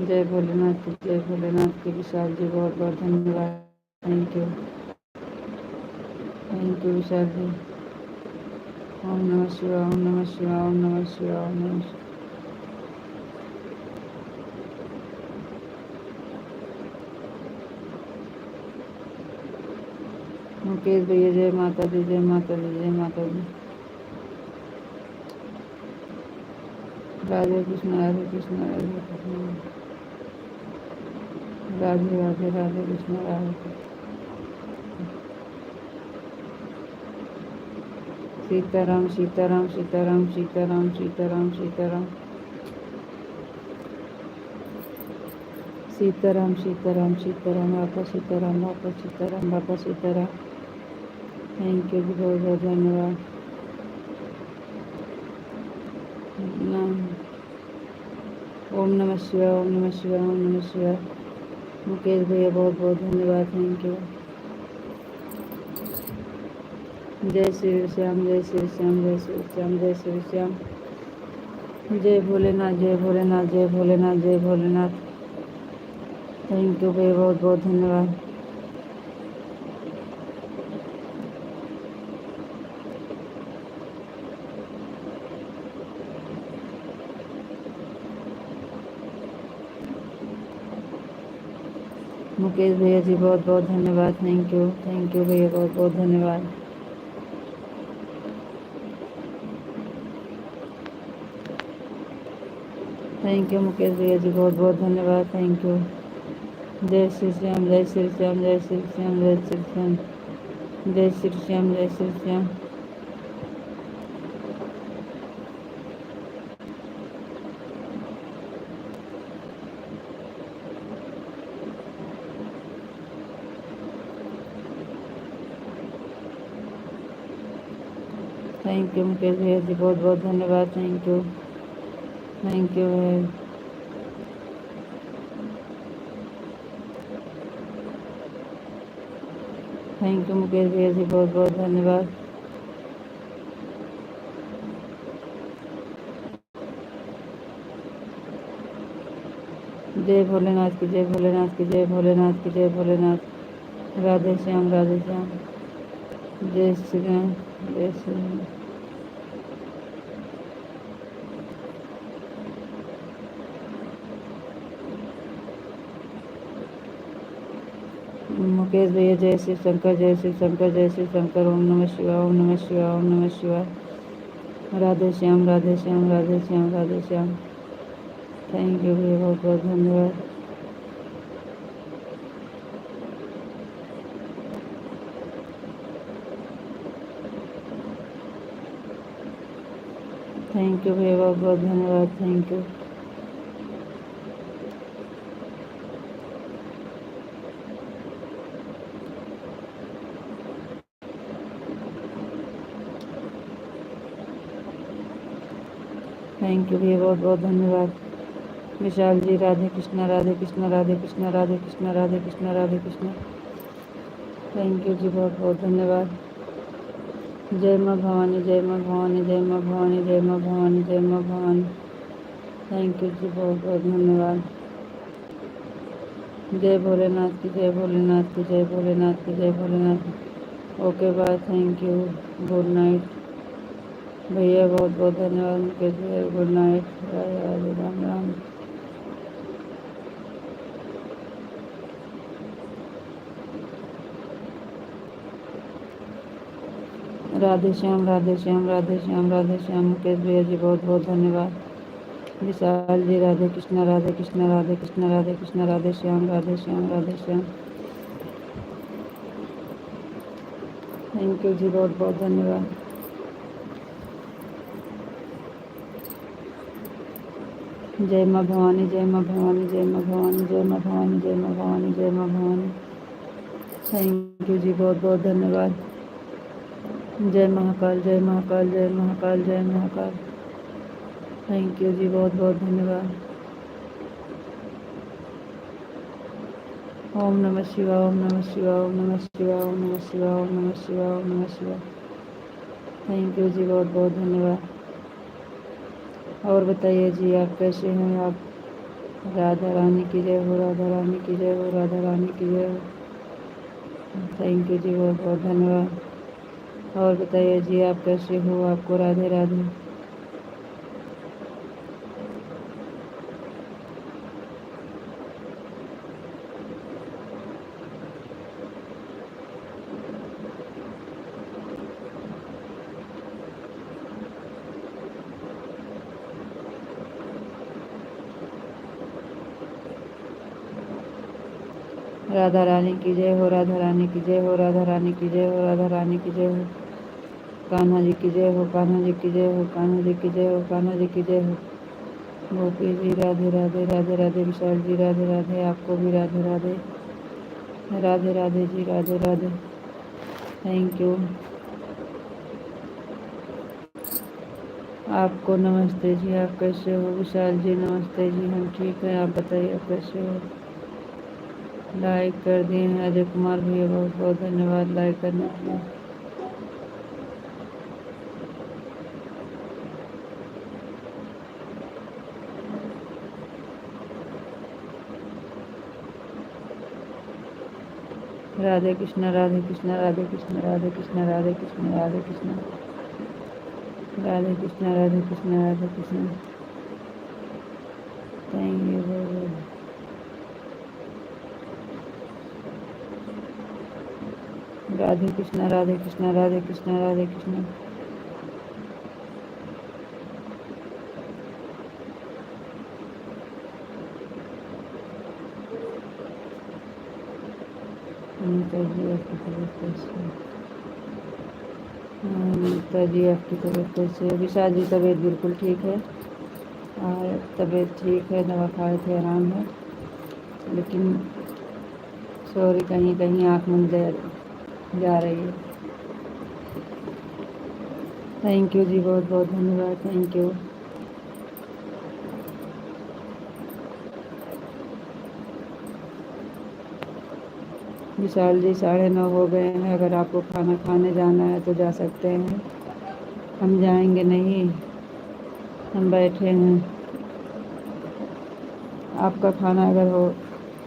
जय भोलेनाथ की, जय भोलेनाथ की। विशाल जी बहुत बहुत धन्यवाद, थैंक यू विशाल जी। ओम नमः शिवाय, ओम नमः शिवाय, ओम नमः शिवाय, ओम नमः शिवाय। मुकेश भैया जय माता दी, जय माता दी, जय माता दी। राधे कृष्ण, राधे कृष्ण, राधे कृष्ण, राधे राधे, राधे कृष्ण, राधे कृष्ण। सीताराम, सीताराम, सीताराम, सीताराम, सीताराम, सीताराम, सीताराम, सीताराम, सीताराम, वापस सीताराम, वापस सीताराम, वापस सीताराम। थैंक यू जी, बहुत बहुत धन्यवाद। ओम नमः शिवाय, ओम नमः शिवाय, ओम नमः शिवाय। मुकेश भैया बहुत बहुत धन्यवाद, थैंक यू। जय श्री श्याम, जय श्री श्याम, जय श्री श्याम, जय श्री श्याम। जय भोलेनाथ, जय भोलेनाथ, जय भोलेनाथ, जय भोलेनाथ। थैंक यू भैया, बहुत बहुत धन्यवाद। मुकेश भैया जी बहुत बहुत धन्यवाद, थैंक यू भैया, बहुत बहुत धन्यवाद। थैंक यू मुकेश भैया जी, बहुत बहुत धन्यवाद, थैंक यू। जय श्री श्याम, जय श्री श्याम, जय श्री श्याम, जय श्री श्याम, जय श्री श्याम, जय श्री श्याम। थैंक यू मुकेश भैया जी, बहुत बहुत धन्यवाद, थैंक यू भैया। थैंक यू मुकेश भैया जी, बहुत बहुत धन्यवाद। जय भोलेनाथ की, जय भोलेनाथ की, जय भोलेनाथ की, जय भोलेनाथ। राधे श्याम, राधे श्याम। जय श्री राम, जय श्री राम। मुकेश भैया जय श्री शंकर, जय श्री शंकर, जय श्री शंकर। ओम नमः शिवाय, ओम नमः शिवाय, ओम नमः शिवाय। राधे श्याम, राधे श्याम, राधे श्याम, राधे श्याम। थैंक यू भैया, बहुत बहुत धन्यवाद। थैंक यू भैया, बहुत बहुत धन्यवाद, थैंक यू। थैंक यू भैया, बहुत बहुत धन्यवाद। विशाल जी राधे कृष्णा, राधे कृष्णा, राधे कृष्णा, राधे कृष्णा, राधे कृष्णा, राधे कृष्णा। थैंक यू जी, बहुत बहुत धन्यवाद। जय माँ भवानी, जय माँ भवानी, जय माँ भवानी, जय माँ भवानी, जय माँ भवानी। थैंक यू जी, बहुत बहुत धन्यवाद। जय भोलेनाथ की, जय भोलेनाथ की, जय भोलेनाथ की, जय Bholenath. Okay bye, thank you, good night भैया, बहुत बहुत धन्यवाद मुकेश भैया, गुड नाइट, राधे राधे, राम राम। राधे श्याम, राधे श्याम, राधे श्याम, राधे श्याम। मुकेश भैया जी बहुत बहुत धन्यवाद। विशाल जी राधे कृष्णा, राधे कृष्णा, राधे कृष्णा, राधे कृष्णा, राधे श्याम, राधे श्याम, राधे श्याम। थैंक यू जी, बहुत बहुत धन्यवाद। जय माँ भवानी, जय माँ भवानी, जय माँ भवानी, जय माँ भवानी, जय माँ भवानी, जय माँ भवानी। थैंक यू जी, बहुत बहुत धन्यवाद। जय महाकाल, जय महाकाल, जय महाकाल, जय महाकाल। थैंक यू जी, बहुत बहुत धन्यवाद। ओम नमः शिवाय, ओम नमः शिवाय, ओम नमः शिवाय, ओम नमः शिवाय, ओम नमः शिवाय, ओम नमः शिवाय। थैंक यू जी, बहुत बहुत धन्यवाद। और बताइए जी, आप कैसे हैं? आप राधा रानी की जय हो, राधा रानी की जय हो, राधा रानी की जय हो। थैंक यू जी, बहुत बहुत धन्यवाद। और बताइए जी, आप कैसे हो? आपको राधे राधे। राधा रानी की जय हो, राधा रानी की जय हो, राधा रानी की जय हो, राधा रानी की जय हो। कान्हा जी की जय हो, कान्हा जी की जय हो, कान्हा जी की जय हो, कान्हा जी की जय हो। गोपी जी राधे राधे, राधे राधे। विशाल जी राधे राधे, आपको भी राधे राधे, राधे राधे जी, राधे राधे। Thank you. आपको नमस्ते जी, आप कैसे हो? विशाल जी नमस्ते जी, हम ठीक हैं, आप बताइए आप कैसे हो? लाइक कर दिए हैं अजय कुमार भैया, बहुत बहुत धन्यवाद लाइक करने के लिए। राधे कृष्णा, राधे कृष्णा, राधे कृष्णा, राधे कृष्णा, राधे कृष्णा, राधे कृष्णा, राधे कृष्णा, राधे कृष्णा, राधे कृष्णा। थैंक यू बहुत बहुत। राधे कृष्णा, राधे कृष्णा, राधे कृष्णा, राधे कृष्णा। अनीता जी आपकी तबीयत कैसी है? अनीता जी आपकी तबीयत कैसी है? विशाल जी तबीयत बिल्कुल ठीक है, और तबीयत ठीक है, दवा खाए थे, आराम है, लेकिन सॉरी कहीं कहीं आँख मुंद जा रही है। थैंक यू जी, बहुत बहुत धन्यवाद, थैंक यू। विशाल जी 9:30 हो गए हैं, अगर आपको खाना खाने जाना है तो जा सकते हैं। हम जाएंगे नहीं, हम बैठे हैं। आपका खाना अगर हो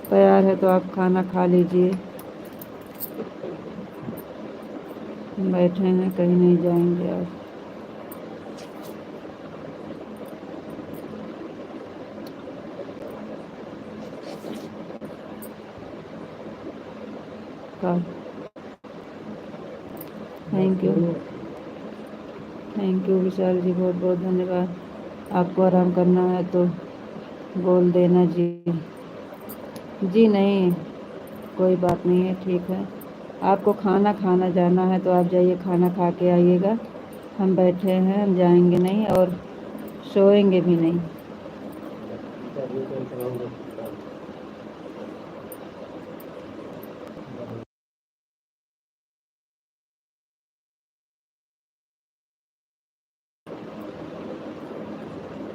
तैयार है तो आप खाना खा लीजिए। हम बैठे हैं, कहीं नहीं जाएंगे आज। थैंक यू, थैंक यू विशाल जी, बहुत बहुत धन्यवाद। आपको आराम करना है तो बोल देना जी। जी नहीं, कोई बात नहीं है, ठीक है। आपको खाना खाना जाना है तो आप जाइए, खाना खा के आइएगा। हम बैठे हैं, हम जाएंगे नहीं और सोएंगे भी नहीं।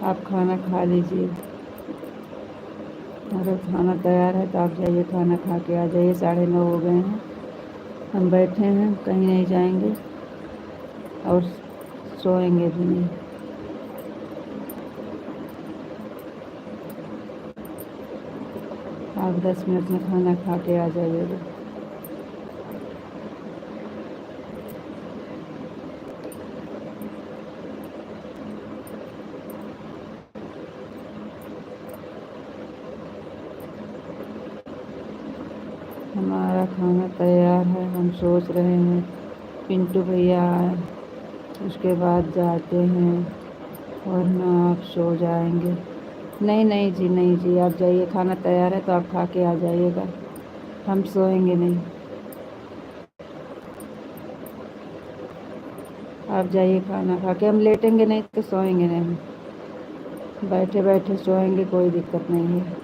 आप खाना खा लीजिए, अगर खाना तैयार है तो आप जाइए, खाना खा के आ जाइए। 9:30 हो गए हैं, हम बैठे हैं, कहीं नहीं जाएंगे और सोएंगे भी नहीं। आप 10 मिनट में खाना खा के आ जाइएगा। हमारा खाना तैयार है, हम सोच रहे हैं पिंटू भैया आए उसके बाद जाते हैं, वरना आप सो जाएंगे। नहीं नहीं जी, नहीं जी, आप जाइए, खाना तैयार है तो आप खा के आ जाइएगा, हम सोएंगे नहीं। आप जाइए खाना खा के, हम लेटेंगे नहीं तो सोएंगे नहीं, बैठे बैठे सोएंगे, कोई दिक्कत नहीं है।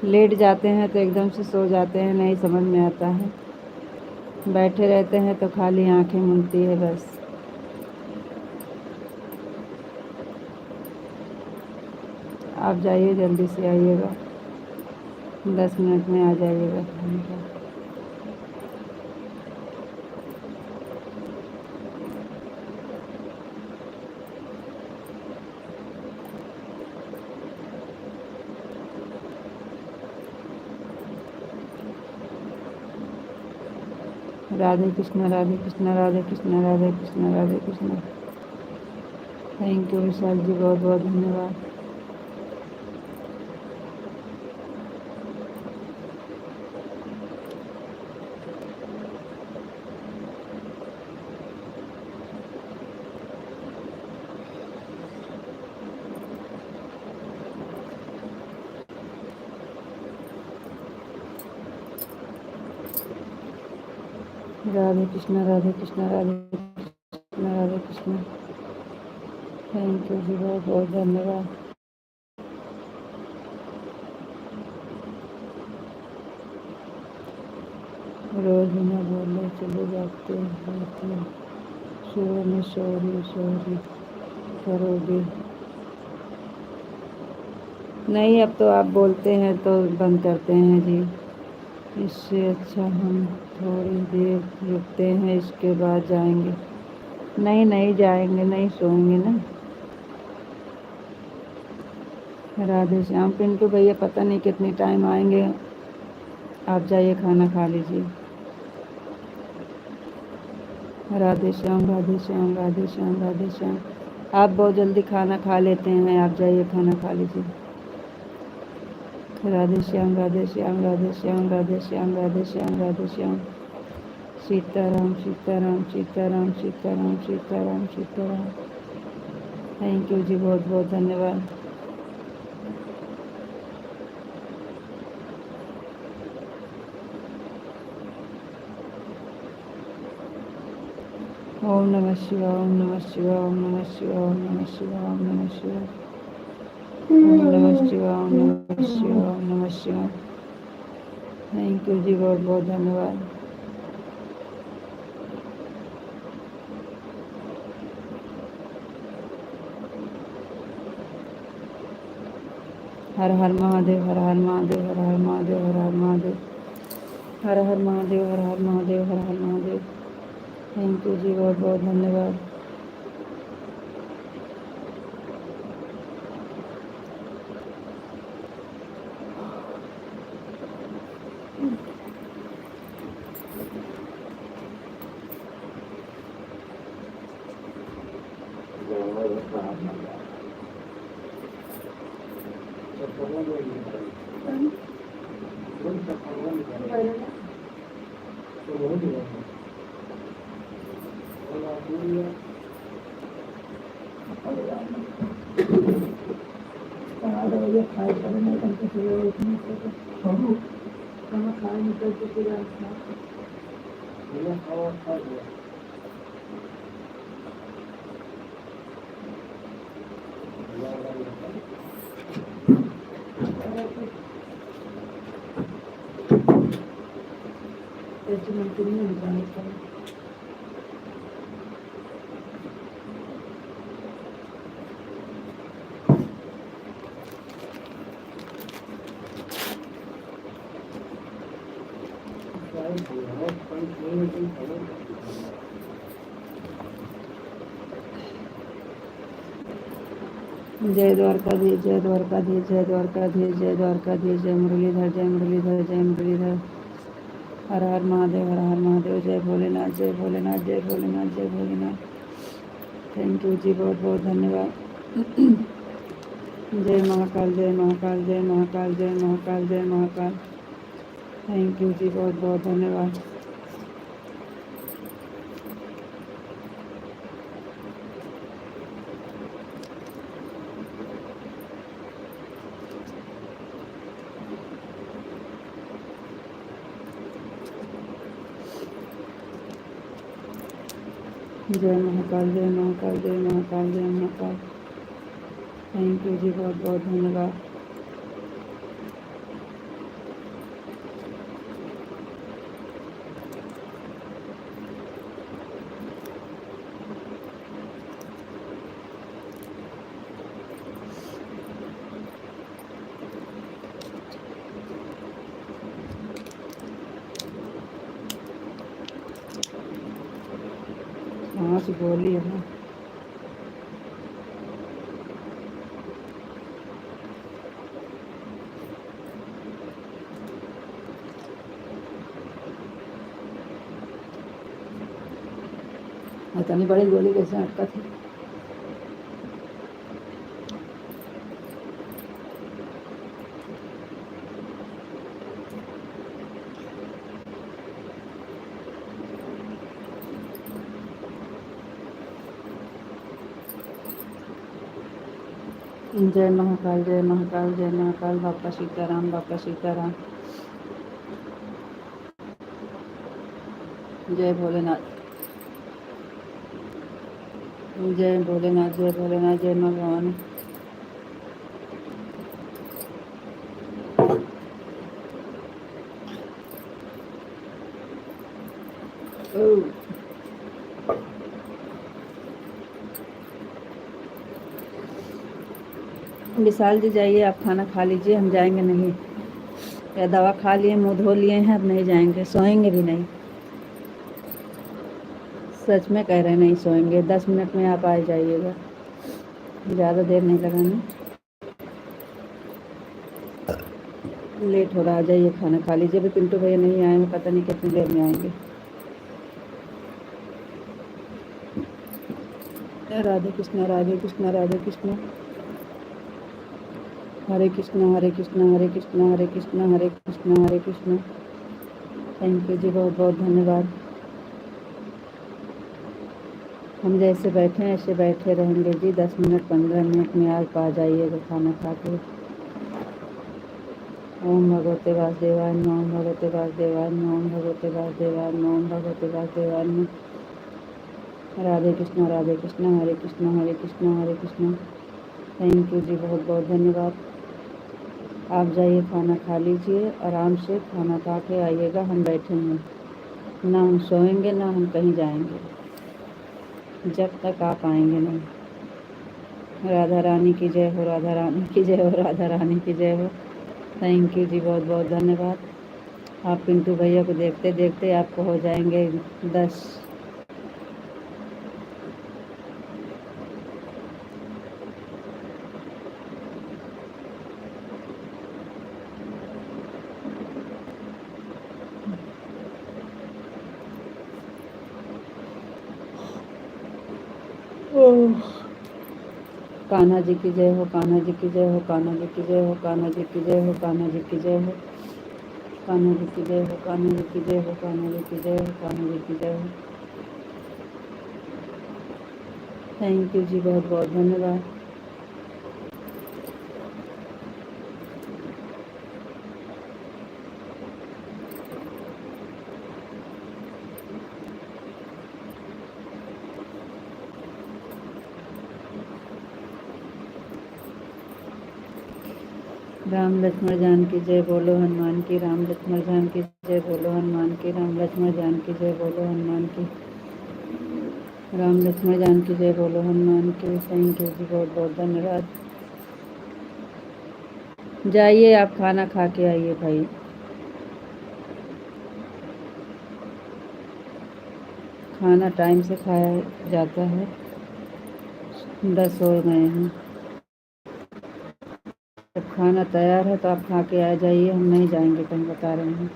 लेट जाते हैं तो एकदम से सो जाते हैं, नहीं समझ में आता है। बैठे रहते हैं तो खाली आंखें मुनती है बस। आप जाइए, जल्दी से आइएगा, 10 मिनट में आ जाइएगा खाने का। राधे कृष्णा, राधे कृष्णा, राधे कृष्णा, राधे कृष्णा, राधे कृष्णा। थैंक यू विशाल जी, बहुत बहुत धन्यवाद। राधे कृष्णा, राधे कृष्णा, राधे कृष्णा, राधे कृष्णा। थैंक यू जी, बहुत बहुत धन्यवाद। रोज बिना बोले चले जाते हैं, शुरू में सॉरी सॉरी करोगे? नहीं, अब तो आप बोलते हैं तो बंद करते हैं जी। इससे अच्छा हम थोड़ी देर रुकते हैं, इसके बाद जाएंगे। नहीं नहीं जाएंगे, नहीं सोएंगे ना। राधे श्याम। पिंटू भैया पता नहीं कितनी टाइम आएंगे, आप जाइए खाना खा लीजिए। राधे श्याम, राधे श्याम, राधे श्याम, राधे श्याम। आप बहुत जल्दी खाना खा लेते हैं, आप जाइए खाना खा लीजिए। राधे श्याम, राधे श्याम, राधे श्याम, राधे श्याम, राधे श्याम, राधे श्याम। सीताराम, सीताराम, सीताराम, सीताराम, सीताराम, सीताराम। थैंक यू जी, बहुत बहुत धन्यवाद। ओम नमः शिवाय, ओम नमः शिवाय, ओम नमः शिवाय, ओम नमः शिवाय, ओम नमः शिवाय, ओम नमः शिवाय, ओम नमः शिवाय, ओम नमः शिवाय। थैंक यू जी, बहुत बहुत धन्यवाद। हर हर महादेव, हर हर महादेव, हर हर महादेव, हर हर महादेव, हर हर महादेव, हर हर महादेव, हर हर महादेव। थैंक यू जी, बहुत बहुत धन्यवाद। जय द्वारकाधीश, जय द्वारकाधीश, जय द्वारकाधीश, जय द्वारकाधीश, जय मुरलीधर, जय मुरलीधर, जय मुरलीधर। हर हर महादेव, हर हर महादेव। जय भोलेनाथ, जय भोलेनाथ, जय भोलेनाथ, जय भोलेनाथ। थैंक यू जी, बहुत बहुत धन्यवाद। जय महाकाल, जय महाकाल, जय महाकाल, जय महाकाल, जय महाकाल। थैंक यू जी, बहुत बहुत धन्यवाद। जय महाकाल, जय महाकाल, जय महाकाल, जय महाकाल। थैंक यू जी, बहुत बहुत धन्यवाद। हाँ से बोलिए ना। इतनी बड़ी गोली कैसे अटका थी? जय महाकाल, जय महाकाल, जय महाकाल। बापा सीताराम, बापा सीताराम। जय भोलेनाथ, जय भोलेनाथ, जय भोलेनाथ, जय माँ भवानी। विशाल जी जाइए, आप खाना खा लीजिए, हम जाएंगे नहीं। या दवा खा लिए, मुंह धो लिए हैं, अब नहीं जाएंगे, सोएंगे भी नहीं। सच में कह रहे हैं, नहीं सोएंगे। 10 मिनट में आप आ जाइएगा, ज़्यादा देर नहीं लगानी। लेट हो रहा, आ जाइए, खाना खा लीजिए। अभी पिंटू भैया नहीं आए हैं, पता नहीं कितनी देर में आएंगे। राधे कृष्णा, राधे कृष्णा, राधे कृष्णा। हरे कृष्णा, हरे कृष्णा, हरे कृष्णा, हरे कृष्णा, हरे कृष्णा, हरे कृष्णा। थैंक यू जी, बहुत बहुत धन्यवाद। हम जैसे बैठे हैं ऐसे बैठे रहेंगे जी। 10 मिनट 15 मिनट में आप आ जाइएगा खाना खा के। ओम भगवते वासुदेवाय नमः, ओम भगवते वासुदेवाय नमः, ओम भगवते वासुदेवाय नमः, ओम भगवते वासुदेवाय नमः। राधे कृष्णा, राधे कृष्णा, हरे कृष्णा, हरे कृष्णा, हरे कृष्णा। थैंक यू जी, बहुत बहुत धन्यवाद। आप जाइए, खाना खा लीजिए, आराम से खाना खा के आइएगा। हम बैठेंगे ना, हम सोएंगे ना हम कहीं जाएंगे जब तक आप आएंगे नहीं। राधा रानी की जय हो, राधा रानी की जय हो, राधा रानी की जय हो। थैंक यू जी, बहुत बहुत धन्यवाद। आप पिंटू भैया को देखते देखते आपको हो जाएंगे 10। कान्हा जी की जय हो, कान्हा जी की जय हो, कान्हा जी की जय हो, कान्हा जी की जय हो, कान्हा जी की जय हो, कान्हा जी की जय हो, कान्हा जी की जय हो, कान्हा जी की जय हो, कान्हा जी की जय हो। थैंक यू जी, बहुत बहुत धन्यवाद। राम लक्ष्मण जान की जय बोलो हनुमान की, राम लक्ष्मण जान की जय बोलो हनुमान की, राम लक्ष्मण जान की जय बोलो हनुमान की, राम लक्ष्मण जान की जय बोलो हनुमान की। थैंक यू जी, बहुत बहुत धन्यवाद। जाइए, आप खाना खा के आइए भाई। खाना टाइम से खाया जाता है। 10 हो गए हैं। जब खाना तैयार है तो आप खा के आ जाइए, हम नहीं जाएंगे कहीं, बता रहे हैं।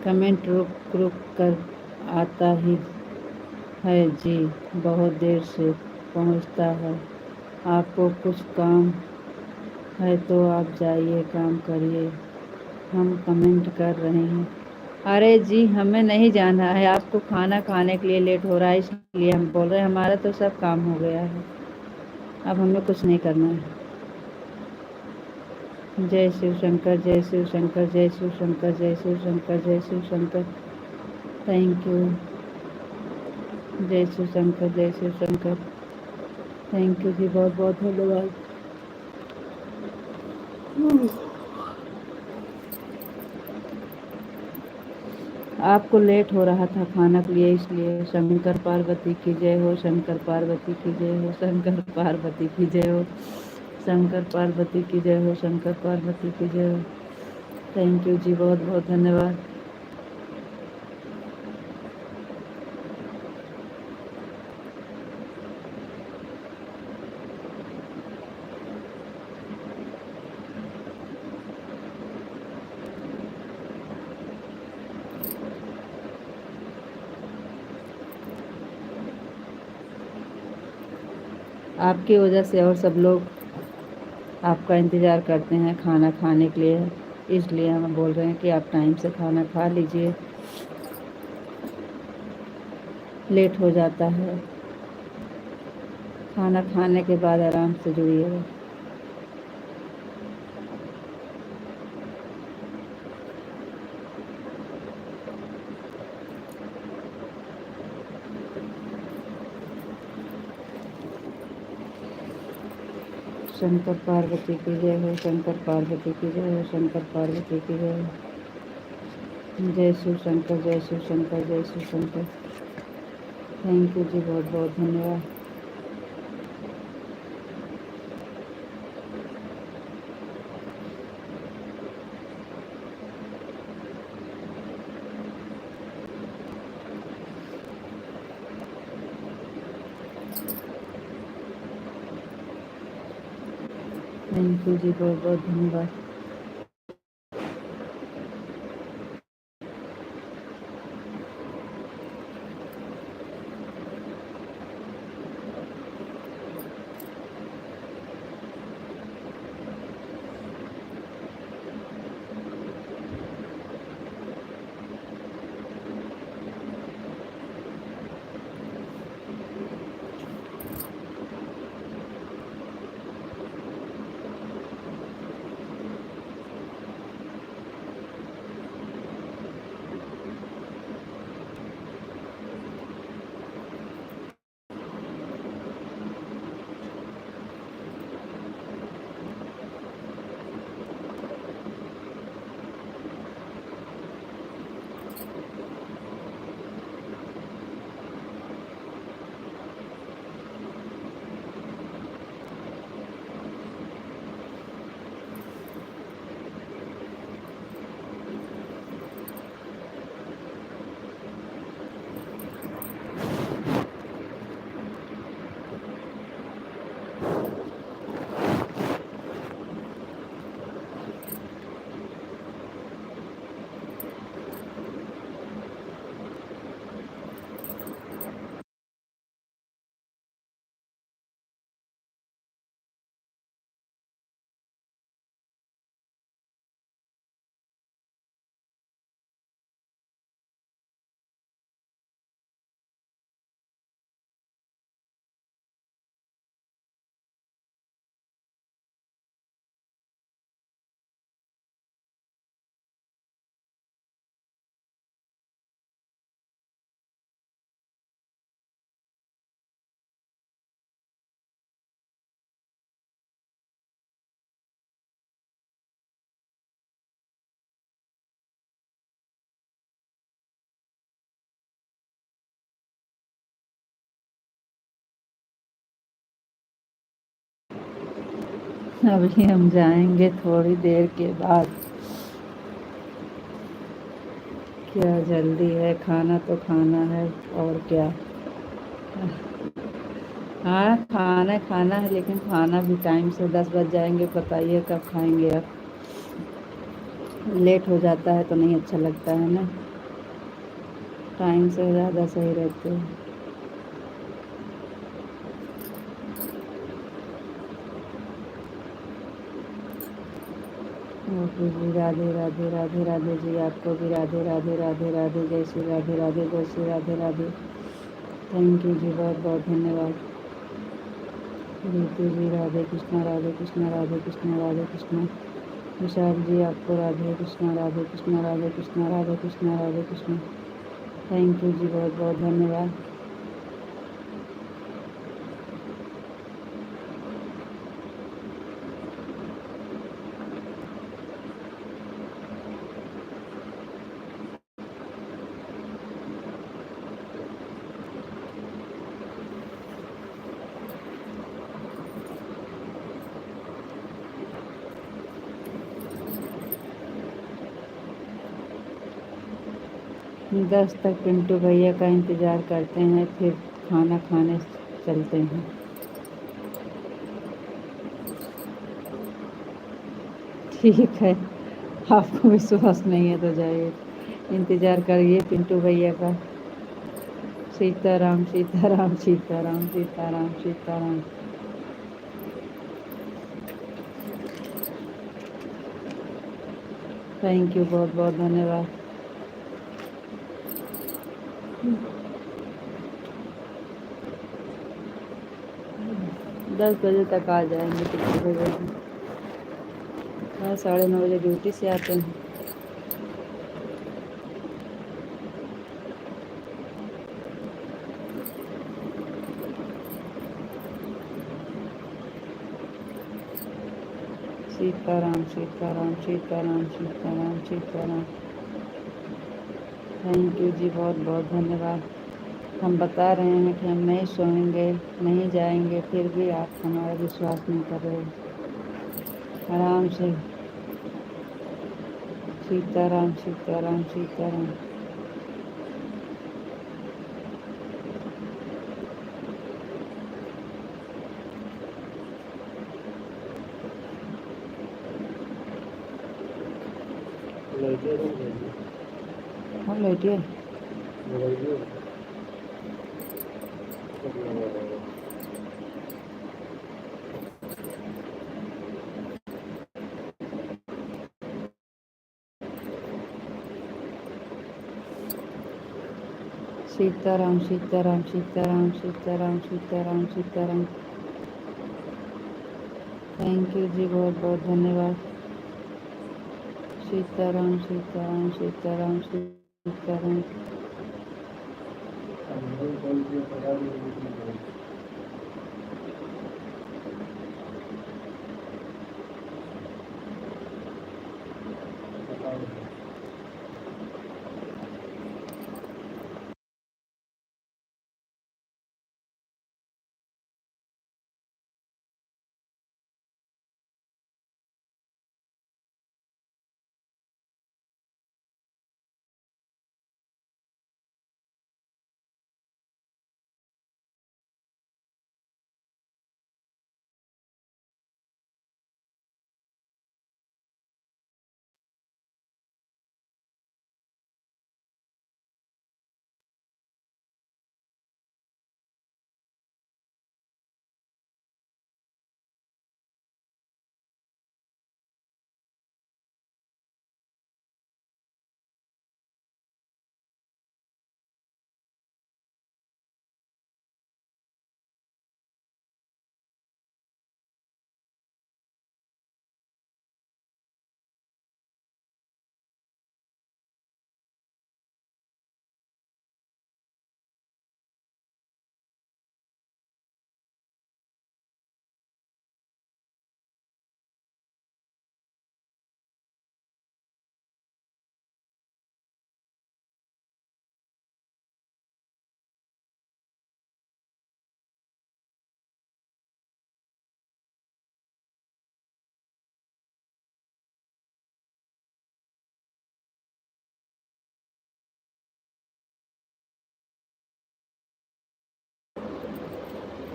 कमेंट रुक रुक कर आता ही है जी, बहुत देर से पहुंचता है। आपको कुछ काम है तो आप जाइए, काम करिए। हम कमेंट कर रहे हैं, अरे जी, हमें नहीं जाना है, आपको खाना खाने के लिए लेट हो रहा है इसलिए हम बोल रहे हैं, हमारा तो सब काम हो गया है, अब हमें कुछ नहीं करना है। जय शिव शंकर, जय शिव शंकर, जय शिव शंकर, जय शिव शंकर, जय शिव शंकर। Thank you. जय शिव शंकर, जय शिव शंकर। थैंक यू जी, बहुत बहुत धन्यवाद। आपको लेट हो रहा था खाना के लिए इसलिए। शंकर पार्वती की जय हो, शंकर पार्वती की जय हो, शंकर पार्वती की जय हो, शंकर पार्वती की जय हो, शंकर पार्वती की जय हो। थैंक यू जी, बहुत बहुत धन्यवाद। आपकी वजह से और सब लोग आपका इंतज़ार करते हैं खाना खाने के लिए, इसलिए हम बोल रहे हैं कि आप टाइम से खाना खा लीजिए, लेट हो जाता है। खाना खाने के बाद आराम से जुड़िएगा। शंकर पार्वती की जय हो, शंकर पार्वती की जय हो, शंकर पार्वती की जय हो। जय शिव शंकर, जय शिव शंकर, जय शिव शंकर। थैंक यू जी, बहुत बहुत धन्यवाद। थैंक यू जी, बहुत बहुत धन्यवाद। अभी हम जाएंगे थोड़ी देर के बाद। क्या जल्दी है, खाना तो खाना है और क्या। हाँ, खाना खाना है, लेकिन खाना भी टाइम से 10 बज जाएंगे, बताइए कब खाएंगे अब। लेट हो जाता है तो नहीं अच्छा लगता है ना, टाइम से ज़्यादा सही रहते हैं। ओके जी, राधे राधे राधे राधे जी, आपको भी राधे राधे राधे राधे, जय श्री राधे राधे, जय श्री राधे राधे। थैंक यू जी, बहुत बहुत धन्यवाद। रीतू जी, राधे कृष्णा राधे कृष्णा राधे कृष्णा राधे कृष्णा। विशाल जी, आपको राधे कृष्णा राधे कृष्णा राधे कृष्णा राधे कृष्णा राधे कृष्णा। थैंक यू जी, बहुत बहुत धन्यवाद। 10 तक पिंटू भैया का इंतज़ार करते हैं, फिर खाना खाने चलते हैं। ठीक है, आपको विश्वास नहीं है तो जाइए, इंतज़ार करिए पिंटू भैया का। सीताराम सीताराम सीताराम सीताराम सीताराम। थैंक यू, बहुत बहुत धन्यवाद। 10 बजे तक आ जाएंगे पिंटू भैया जी। हाँ, 9:30 बजे ड्यूटी से आते हैं। सीताराम सीताराम सीताराम सीताराम सीताराम। थैंक यू जी, बहुत बहुत धन्यवाद। हम बता रहे हैं कि हम नहीं सोएंगे, नहीं जाएंगे, फिर भी आप हमारा विश्वास नहीं कर रहे। आराम से। सीताराम सीताराम सीताराम। हाँ, लेटिए। सीताराम सीताराम सीताराम सीताराम सीताराम सीताराम। थैंक यू जी, बहुत बहुत धन्यवाद। सीताराम सीताराम सीताराम सीताराम।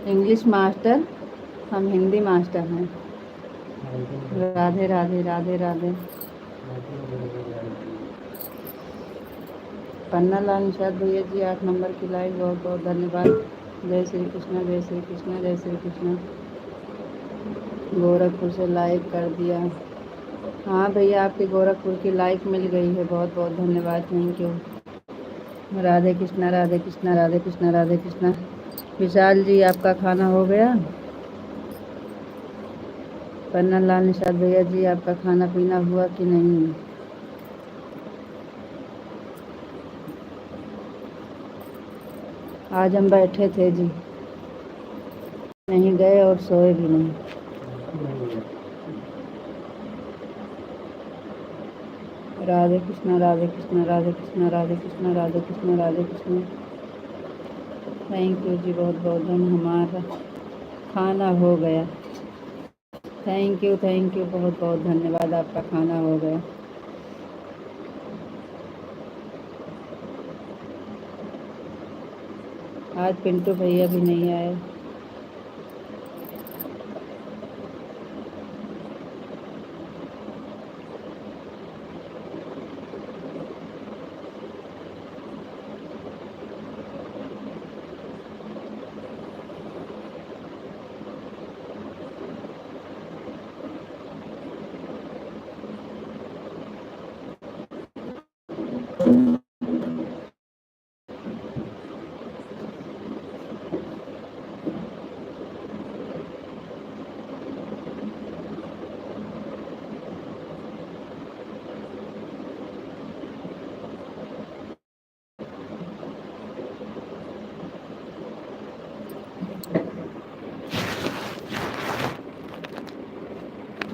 इंग्लिश मास्टर, हम हिंदी मास्टर हैं। राधे राधे राधे राधे। पन्ना लाल निषाद भैया जी, 8 नंबर की लाइव, बहुत बहुत धन्यवाद। जय श्री कृष्णा जय श्री कृष्णा जय श्री कृष्णा। गोरखपुर से लाइव कर दिया। हाँ भैया, आपकी गोरखपुर की लाइक मिल गई है, बहुत बहुत धन्यवाद, थैंक यू। राधे कृष्णा, राधे कृष्णा, राधे कृष्णा, राधे कृष्णा। विशाल जी, आपका खाना हो गया? पन्ना लाल निषाद भैया जी, आपका खाना पीना हुआ कि नहीं? आज हम बैठे थे जी, नहीं गए और सोए भी नहीं। राधे कृष्णा, राधे कृष्णा, राधे कृष्णा, राधे कृष्णा, राधे कृष्णा, राधे कृष्णा। थैंक यू जी, बहुत बहुत हमारा खाना हो गया। थैंक यू, बहुत बहुत धन्यवाद, आपका खाना हो गया। आज पिंटू भैया भी नहीं आए।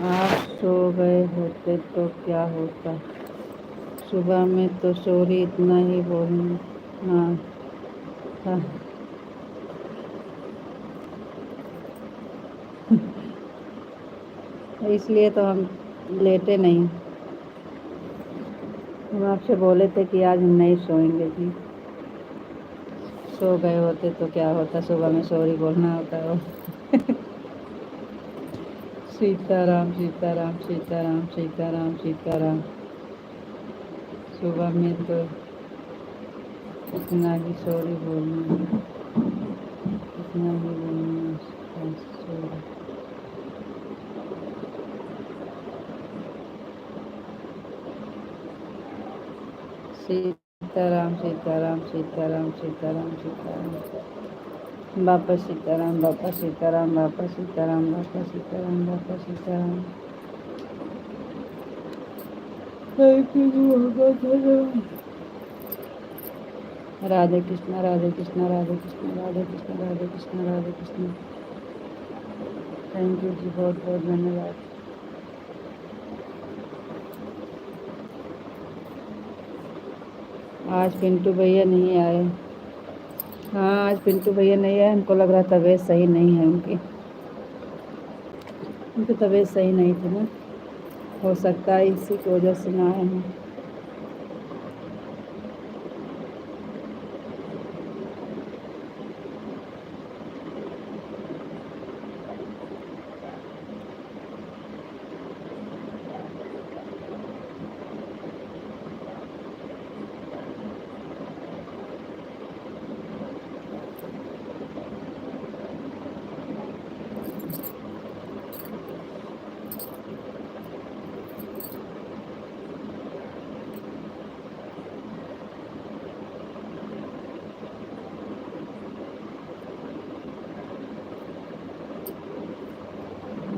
आप सो गए होते तो क्या होता, सुबह में तो सॉरी इतना ही बोलना था। इसलिए तो हम लेटे नहीं। हम आपसे बोले थे कि आज हम नहीं सोएंगे जी। सो गए होते तो क्या होता, सुबह में सॉरी बोलना होता है। सीताराम, सीताराम, सीताराम, सीताराम, सीताराम। सुबह में तो इतना ही सॉरी बोलना है, इतना ही बोलना है, सॉरी। सीताराम, सीताराम, सीताराम, सीताराम, सीताराम। बापा सीताराम, बापा सीताराम, बापा सीताराम, बापा सीताराम, बापा सीताराम। थैंक यू जी, बहुत धन्यवाद। राधे कृष्णा, राधे कृष्णा, राधे कृष्णा, राधे कृष्णा, राधे कृष्णा, राधे कृष्णा। थैंक यू जी, बहुत बहुत धन्यवाद। आज पिंटू भैया नहीं आए। हाँ, आज पिंटू भैया नहीं आए, हमको लग रहा तबीयत सही नहीं है उनकी तबीयत सही नहीं थी ना, हो सकता है इसी की वजह से ना आए हैं।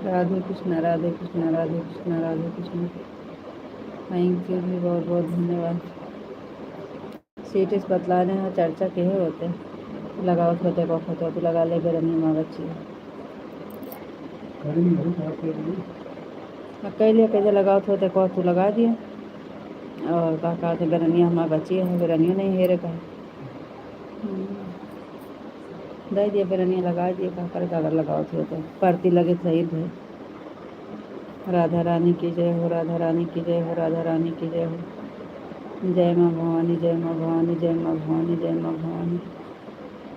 राधे कृष्णा, राधे कृष्णा, राधे कृष्णा, राधे कृष्णा। थैंक यू जी, बहुत बहुत धन्यवाद। सीट बतलाने में चर्चा के होते लगाओ छोटे को खोते तो लगा ले गरमी माँ बच्ची अकेले कैसे लगाओ छोटे को तू लगा दिया और कहा तो गरनिया हमारा बच्ची है, गरनिया नहीं हेरे का दे दिए, गरनिया लगा दिए, कहा कर अगर लगाओ थे तो परती लगे सही थे। राधा रानी की जय हो, राधा रानी की जय हो, राधा रानी की जय हो। जय माँ भवानी, जय माँ भवानी, जय माँ भवानी, जय माँ भवानी।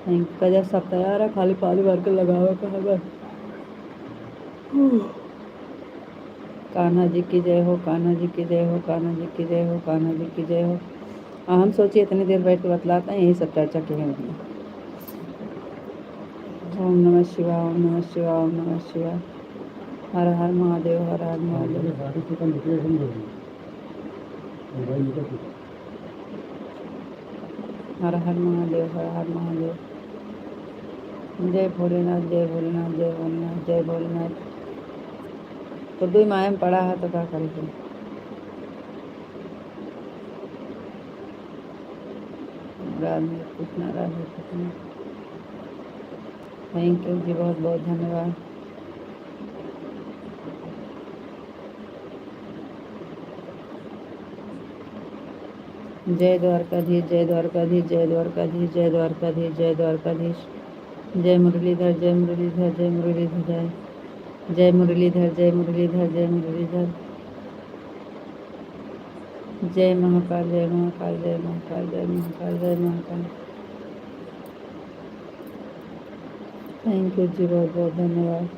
थैंक कजर सब तैयार है, खाली पानी भर के लगाओ कहा बस। कान्हा जी की जय हो, कान्हा जी की जय हो, कान्हा जी की जय हो, कान्हा जी की जय हो। हम सोचिए इतनी देर बैठ के बतलाते हैं, यही सब चर्चा की होगी। ओम नमः शिवाय, ओम नमः शिवाय, ओम नमः शिवाय। हर हर महादेव, हर हर महादेव। हर हर महादेव, हर हर महादेव। जय भोलेनाथ, जय भोलेनाथ, जय भोलेनाथ, जय भोलेनाथ। तो भी माया में पड़ा है तो क्या करेगी। राधे कृष्णा, राधे कृष्णा। थैंक यू जी, बहुत बहुत धन्यवाद। जय द्वारकाधीश, जय द्वारकाधीश, जय द्वारकाधीश, जय द्वारकाधीश, जय द्वारकाधीश। जय मुरलीधर, जय मुरलीधर, जय मुरलीधर, जय जय मुरलीधर, जय मुरलीधर, जय मुरलीधर। जय महाकाल, जय महाकाल, जय महाकाल, जय महाकाल, जय महाकाल। थैंक यू जी, बहुत बहुत धन्यवाद।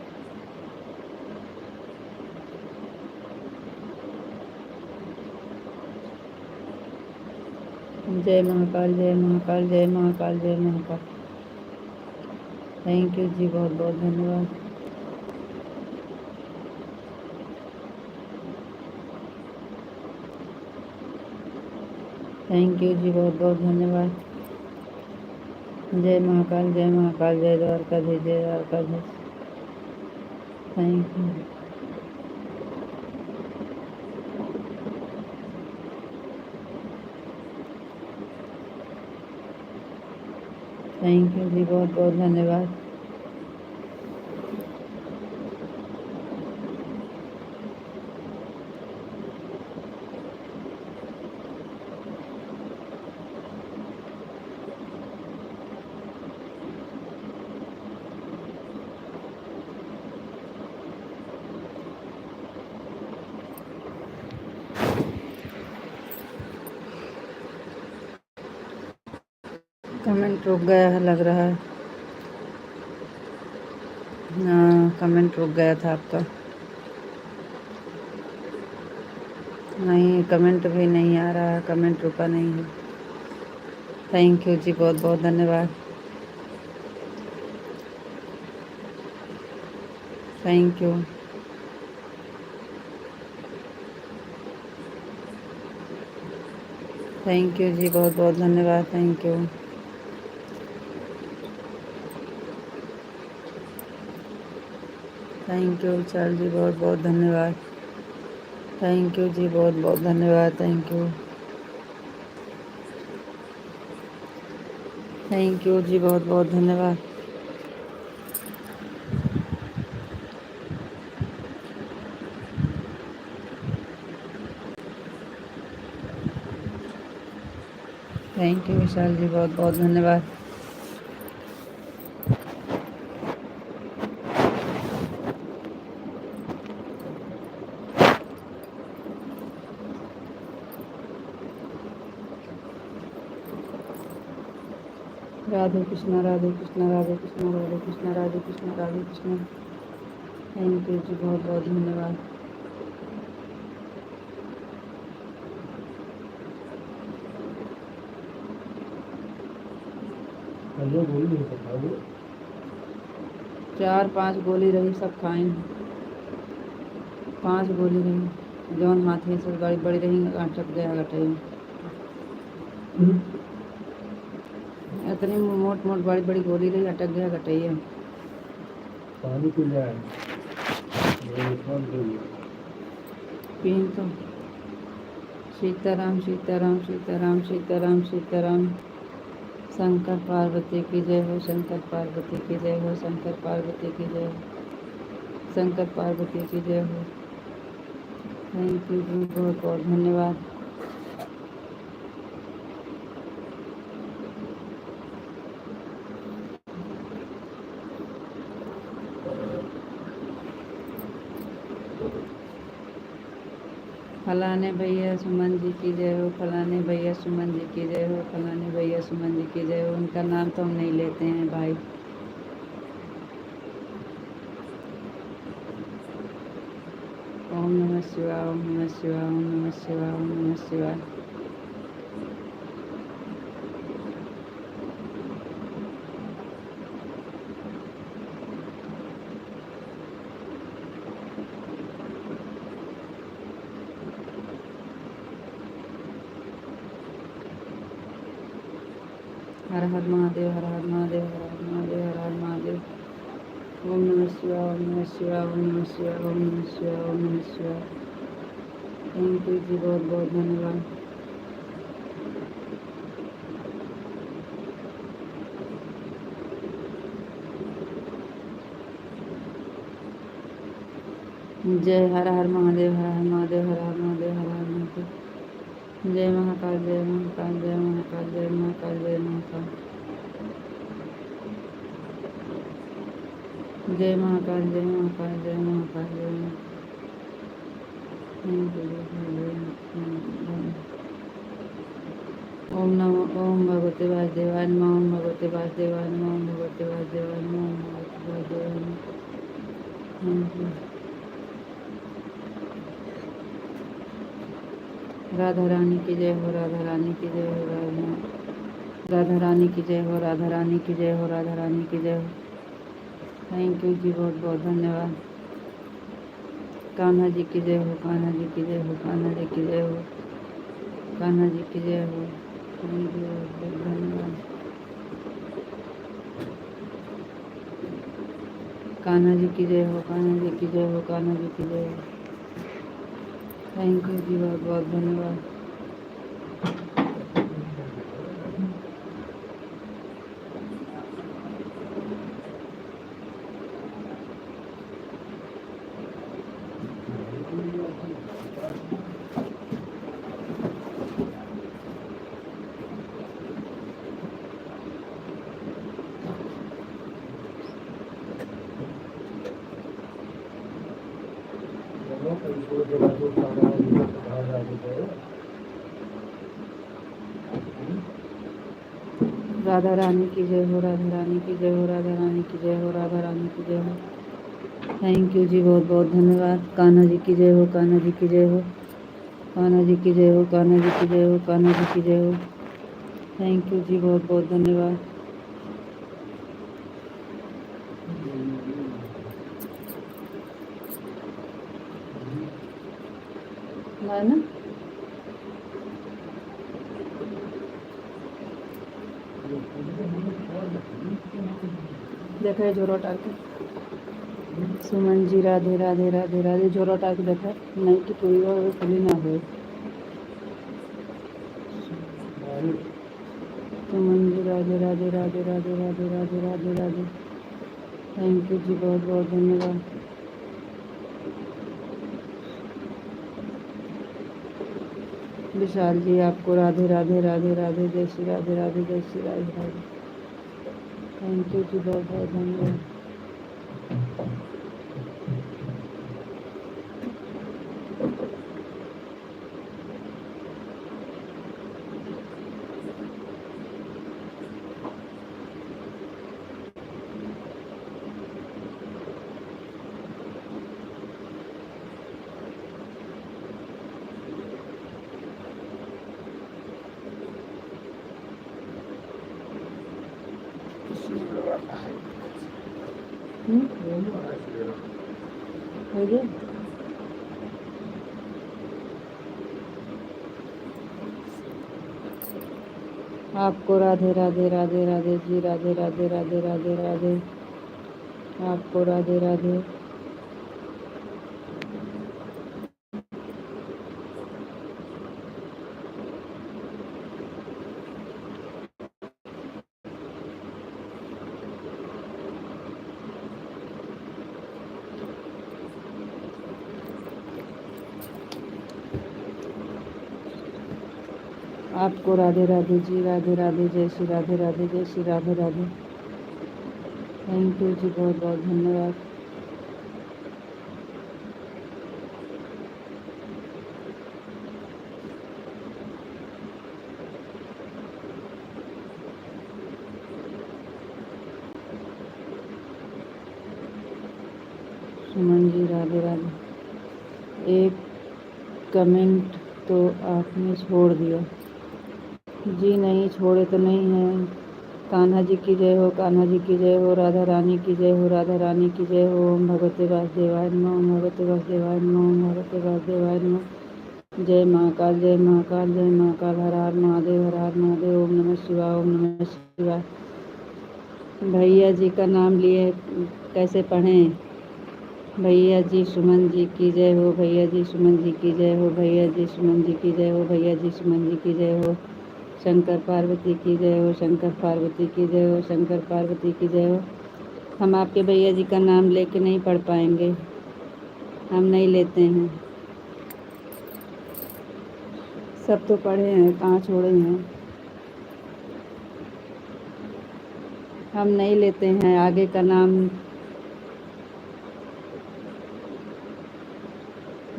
जय महाकाल, जय महाकाल, जय महाकाल, जय महाकाल। थैंक यू जी, बहुत बहुत धन्यवाद। थैंक यू जी, बहुत बहुत धन्यवाद। जय महाकाल, जय महाकाल, जय द्वारकाधीश, जय Dwarkadhish. Thank you. Thank you जी, बहुत बहुत धन्यवाद। कमेंट रुक गया है लग रहा है। हाँ, कमेंट रुक गया था आपका। नहीं, कमेंट भी नहीं आ रहा है, कमेंट रुका नहीं है। थैंक यू जी, बहुत बहुत धन्यवाद। Thank you. थैंक यू जी, बहुत बहुत धन्यवाद। Thank you. थैंक यू विशाल जी, बहुत बहुत धन्यवाद। थैंक यू जी, बहुत बहुत धन्यवाद। Thank you. थैंक यू जी, बहुत बहुत धन्यवाद। थैंक यू विशाल जी, बहुत बहुत धन्यवाद। राधे कृष्णा, राधे कृष्णा, राधे कृष्णा, राधे कृष्णा, राधे कृष्णा, राधे कृष्णा। थैंक यू जी, बहुत बहुत धन्यवाद। चार पांच गोली रही, सब खाएं। 5 गोली रही, जौन हाथी से बड़ी बड़ी रही, अटक गया गटई। इतनी मोट मोट बड़ी बड़ी गोली रही, अटक गया गटई। पानी पी जाए पीन तो। सीताराम, सीताराम, सीताराम, सीताराम, सीताराम। शंकर पार्वती की जय हो, शंकर पार्वती की जय हो, शंकर पार्वती की जय हो, शंकर पार्वती की जय हो। थैंक यू जी, बहुत बहुत धन्यवाद। फलाने भैया सुमन जी की जय हो, फलाने भैया सुमन जी की जय हो, फलाने भैया सुमन जी की जय हो। उनका नाम तो हम नहीं लेते हैं भाई। ओम नमः शिवाय, ओम नमः शिवाय, ओम नमः शिवाय, ओम नमः शिवाय। हर हर महादेव, हर हर महादेव, हर हर महादेव, हर हर महादेव। ओम नमः शिवाय, ओम नमः शिवाय, ओम नमः शिवाय, ओम नमः शिवाय, ओम नमः शिवाय। थैंक यू जी, बहुत बहुत धन्यवाद। जय हर हर महादेव, हर हर महादेव, हर हर महादेव, हर हर महादेव। जय महाकाल, जय महाकाल, जय महाकाल, जय महाकाल, जय महाकाल। जय महाकाल, जय महाकाल, जय महाकाल, जय महाकाल। ओम नमो ओम भगवते वासुदेवाय नमः, ओम भगवते वासुदेवाय नमः, ओम भगवते वासुदेवाय नमः, ओम भगवते वासुदेवाय नमः। राधा रानी की जय हो, राधा रानी की जय हो, राधा रानी की जय हो, राधा रानी की जय हो, राधा रानी की जय हो। थैंक यू जी, बहुत बहुत धन्यवाद। कान्हा जी की जय हो, कान्हा जी की जय हो, कान्हा जी की जय हो, कान्हा जी की जय हो। थैंक यू, बहुत बहुत धन्यवाद। कान्हा जी की जय हो, कान्हा जी की जय हो, कान्हा जी की जय हो। थैंक यू जी, बहुत बहुत धन्यवाद। राधा रानी की जय हो, राधा रानी की जय हो, राधा रानी की जय हो, राधा रानी की जय हो। थैंक यू जी, बहुत बहुत धन्यवाद। कान्हा जी की जय हो, कान्हा जी की जय हो, कान्हा जी की जय हो, कान्हा जी की जय हो, कान्हा जी की जय हो। थैंक यू जी, बहुत बहुत धन्यवाद। ना देखा जोरो टाक सुमन जी, राधे राधे राधे राधे। जोरो टाक देखा नहीं कि पूरी खुली ना हो। सुमन जी, राधे राधे राधे राधे राधे राधे राधे राधे। थैंक यू जी, बहुत बहुत धन्यवाद। विशाल जी, आपको राधे राधे राधे राधे, जय श्री राधे राधे, जय श्री राधे राधे। थैंक यू जी, बहुत बहुत धन्यवाद। हो गया? आपको राधे राधे राधे राधे जी, राधे राधे राधे राधे राधे। आपको राधे राधे। आपको राधे राधे जी, राधे राधे, जय श्री राधे राधे, जय श्री राधे राधे। थैंक यू जी, बहुत बहुत धन्यवाद। सुमन जी, राधे राधे। एक कमेंट तो आपने छोड़ दिया जी। नहीं छोड़े तो नहीं है। कान्हा जी की जय हो, कान्हा जी की जय हो, राधा रानी की जय हो, राधा रानी की जय हो। ओम भगवते वासुदेवाय नमः, ओम भगवते वासुदेवाय नमः, ओम भगवते वासुदेवाय नमः। जय महाकाल, जय महाकाल, जय महाकाल। हर हर महादेव, हर हर महादेव। ओम नमः शिवाय, ओम नमः शिवाय। भैया जी का नाम लिए कैसे पढ़ें? भैया जी सुमन जी की जय हो, भैया जी सुमन जी की जय हो, भैया जी सुमन जी की जय हो, भैया जी सुमन जी की जय हो। शंकर पार्वती की जय हो, शंकर पार्वती की जय हो, शंकर पार्वती की जय हो। हम आपके भैया जी का नाम लेके नहीं पढ़ पाएंगे, हम नहीं लेते हैं। सब तो पढ़े हैं, कहाँ छोड़े हैं। हम नहीं लेते हैं आगे का नाम।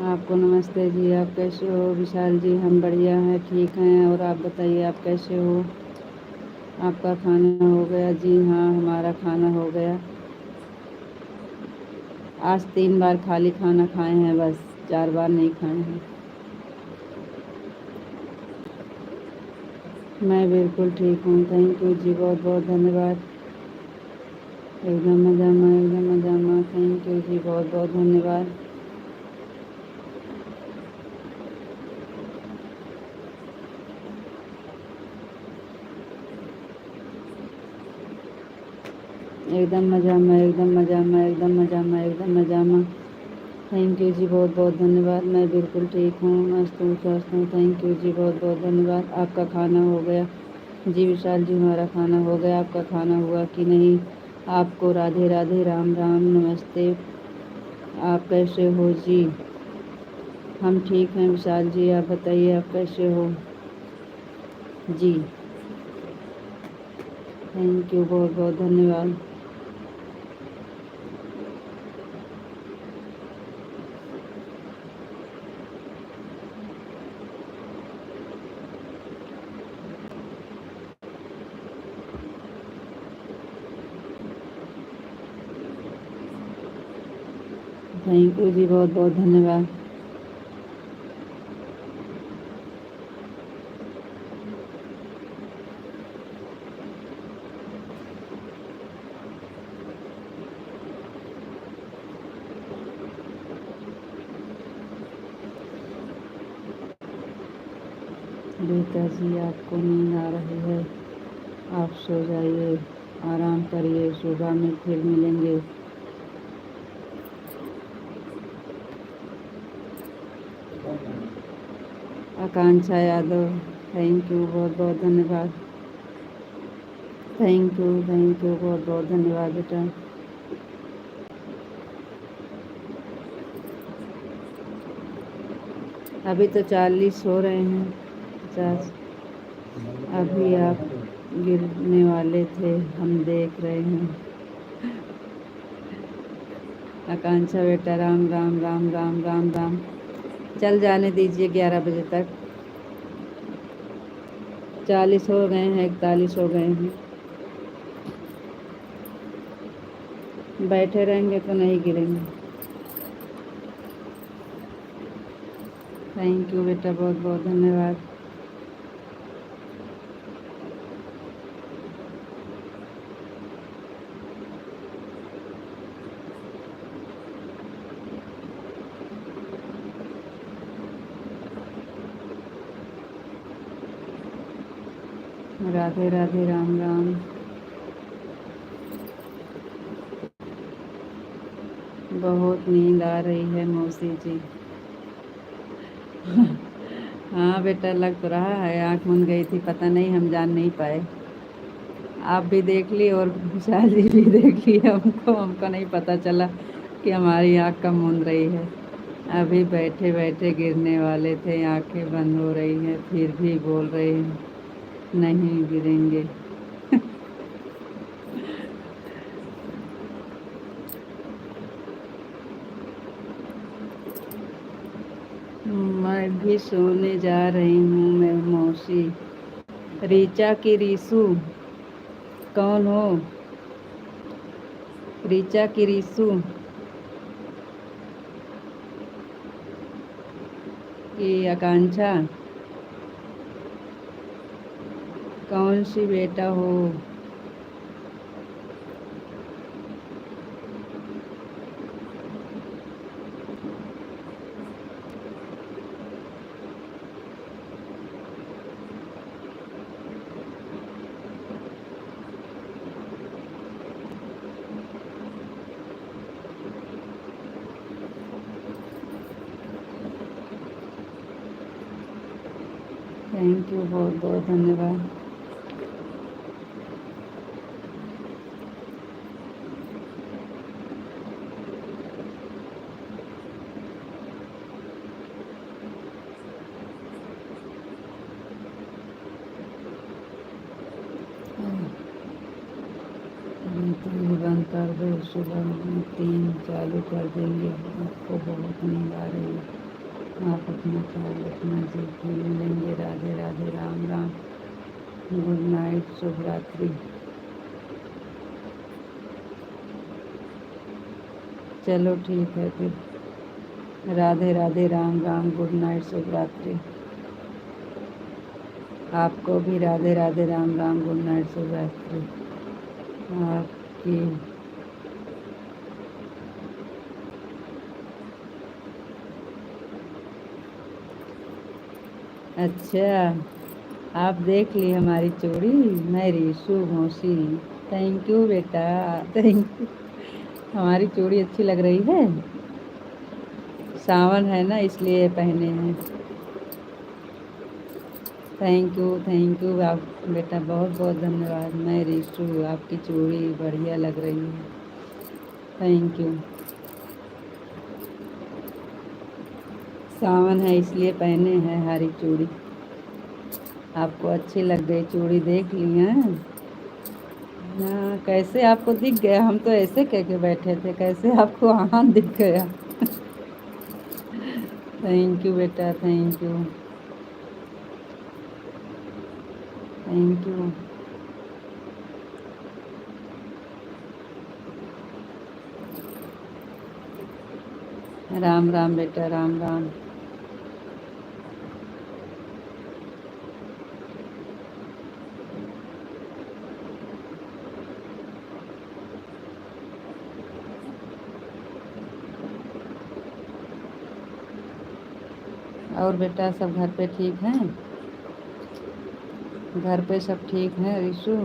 आपको नमस्ते जी, आप कैसे हो? विशाल जी हम बढ़िया हैं, ठीक हैं। और आप बताइए, आप कैसे हो? आपका खाना हो गया? जी हाँ, हमारा खाना हो गया। आज 3 बार खाली खाना खाए हैं, बस 4 बार नहीं खाए हैं। मैं बिल्कुल ठीक हूँ, थैंक यू जी, बहुत बहुत धन्यवाद। एकदम मजा में, एकदम मजा में, थैंक यू जी, बहुत बहुत धन्यवाद। एकदम मजा में, एकदम मजा में, एकदम मजा में, एकदम मजा में, थैंक यू जी, बहुत बहुत धन्यवाद। मैं बिल्कुल ठीक हूँ, मस्त हूँ, स्वस्थ हूँ, थैंक यू जी, बहुत बहुत धन्यवाद। आपका खाना हो गया? जी विशाल जी, हमारा खाना हो गया। आपका खाना हुआ कि नहीं? आपको राधे राधे, राम राम, नमस्ते। आप कैसे हो जी? हम ठीक हैं विशाल जी, आप बताइए आप कैसे हो जी? थैंक यू, बहुत बहुत धन्यवाद। थैंक यू जी, बहुत बहुत धन्यवाद। बेटा जी आपको नींद आ रही है, आप सो जाइए, आराम करिए, सुबह में फिर मिलेंगे। आकांक्षा यादव, थैंक यू, बहुत बहुत धन्यवाद। थैंक यू, बहुत बहुत धन्यवाद बेटा। अभी तो 40 हो रहे हैं, 50। अभी आप गिरने वाले थे, हम देख रहे हैं। आकांक्षा बेटा, राम राम, राम राम, राम राम। चल जाने दीजिए 11 बजे तक। 40 हो गए हैं, 41 हो गए हैं। बैठे रहेंगे तो नहीं गिरेंगे। थैंक यू बेटा, बहुत बहुत धन्यवाद। राधे राधे, राम राम। बहुत नींद आ रही है मौसी जी। हाँ बेटा, लग तो रहा है, आँख मूंद गई थी, पता नहीं, हम जान नहीं पाए। आप भी देख ली और विशाल जी भी देख ली, हमको नहीं पता चला कि हमारी आँख कब मूंद रही है। अभी बैठे बैठे गिरने वाले थे, आंखें बंद हो रही हैं, फिर भी बोल रहे हैं नहीं गिरेंगे। मैं भी सोने जा रही हूँ, मैं मौसी। रीचा की रीसू कौन हो? रीचा की रीसू की आकांक्षा, कौन सी बेटा हो? थैंक यू, बहुत बहुत धन्यवाद। तो ये बंद कर दो, सुबह में 3 चालू कर देंगे। आपको बहुत नींद आ रही है, आप अपना ख्याल रखना जी। फिर मिलेंगे। राधे राधे, राम राम, गुड नाइट, शुभ रात्रि। चलो ठीक है फिर। राधे राधे, राम राम, गुड नाइट, शुभ रात्रि। आपको भी राधे राधे, राम राम, गुड नाइट, शुभ रात्रि। आपकी अच्छा, आप देख ली हमारी चूड़ी। मैं रीशु मौसी, थैंक यू बेटा, थैंक यू। हमारी चूड़ी अच्छी लग रही है। सावन है ना, इसलिए पहने हैं। थैंक यू आप बेटा, बहुत बहुत धन्यवाद। मैं रीशु, आपकी चूड़ी बढ़िया लग रही है। Thank you. सावन है इसलिए पहने हैं हरी चूड़ी। आपको अच्छी लग गई चूड़ी, देख ली हैं। हाँ, कैसे आपको दिख गया? हम तो ऐसे कह के बैठे थे, कैसे आपको हाँ दिख गया? थैंक यू बेटा, thank you, thank you. Ram Ram बेटा, राम राम। और बेटा सब घर पे ठीक हैं? घर पे सब ठीक हैं रीशु?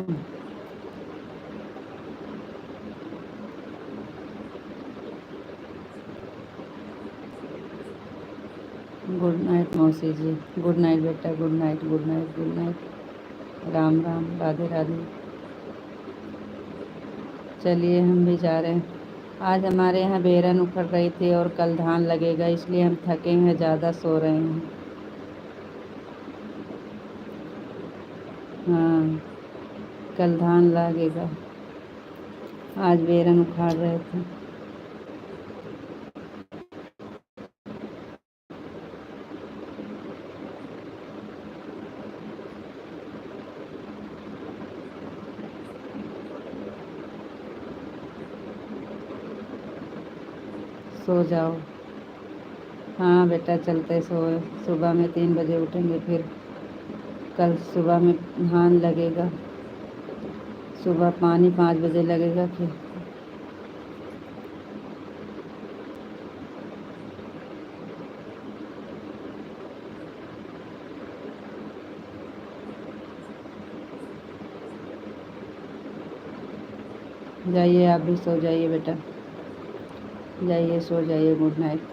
गुड नाइट मौसी जी, गुड नाइट बेटा, good night, good night, good night. Ram Ram, Radhe Radhe. चलिए हम भी जा रहे हैं। आज हमारे यहाँ बेरन उखड़ रही थी और कल धान लगेगा, इसलिए हम थके हैं, ज़्यादा सो रहे हैं। हाँ, कल धान लगेगा, आज बेरन उखाड़ रहे थे। सो जाओ। हाँ बेटा, चलते सो। सुबह में 3 बजे उठेंगे, फिर कल सुबह में धान लगेगा। सुबह पानी 5 बजे लगेगा फिर। जाइए, आप भी सो जाइए बेटा, जाइए सो जाइए, गुड नाइट।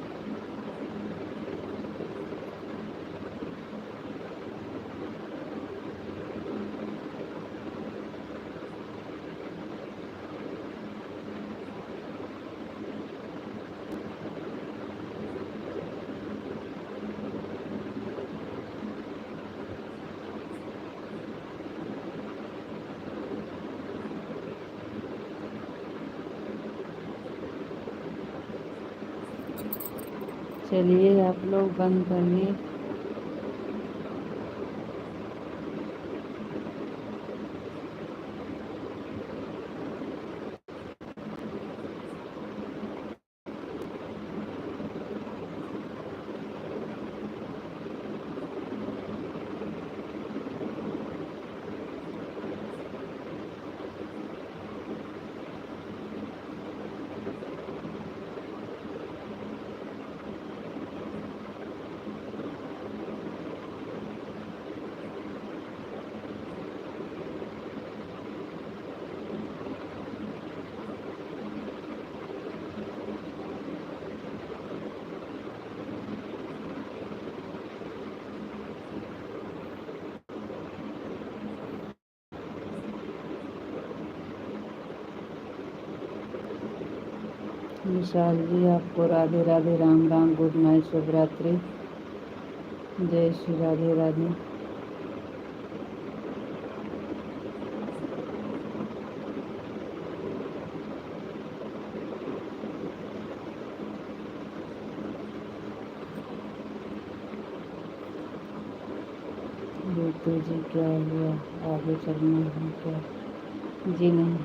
चलिए आप लोग बंद करिए। विशाल जी आपको राधे राधे, राम राम, गुड नाइट, शुभ रात्रि, जय श्री राधे राधे। बेटू जी क्या हुआ, आगे चलना है क्या? जी नहीं।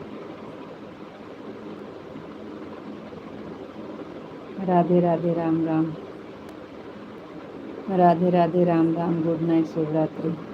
राधे राधे, राम राम, राधे राधे, राम राम, गुड नाइट, शुभ रात्रि।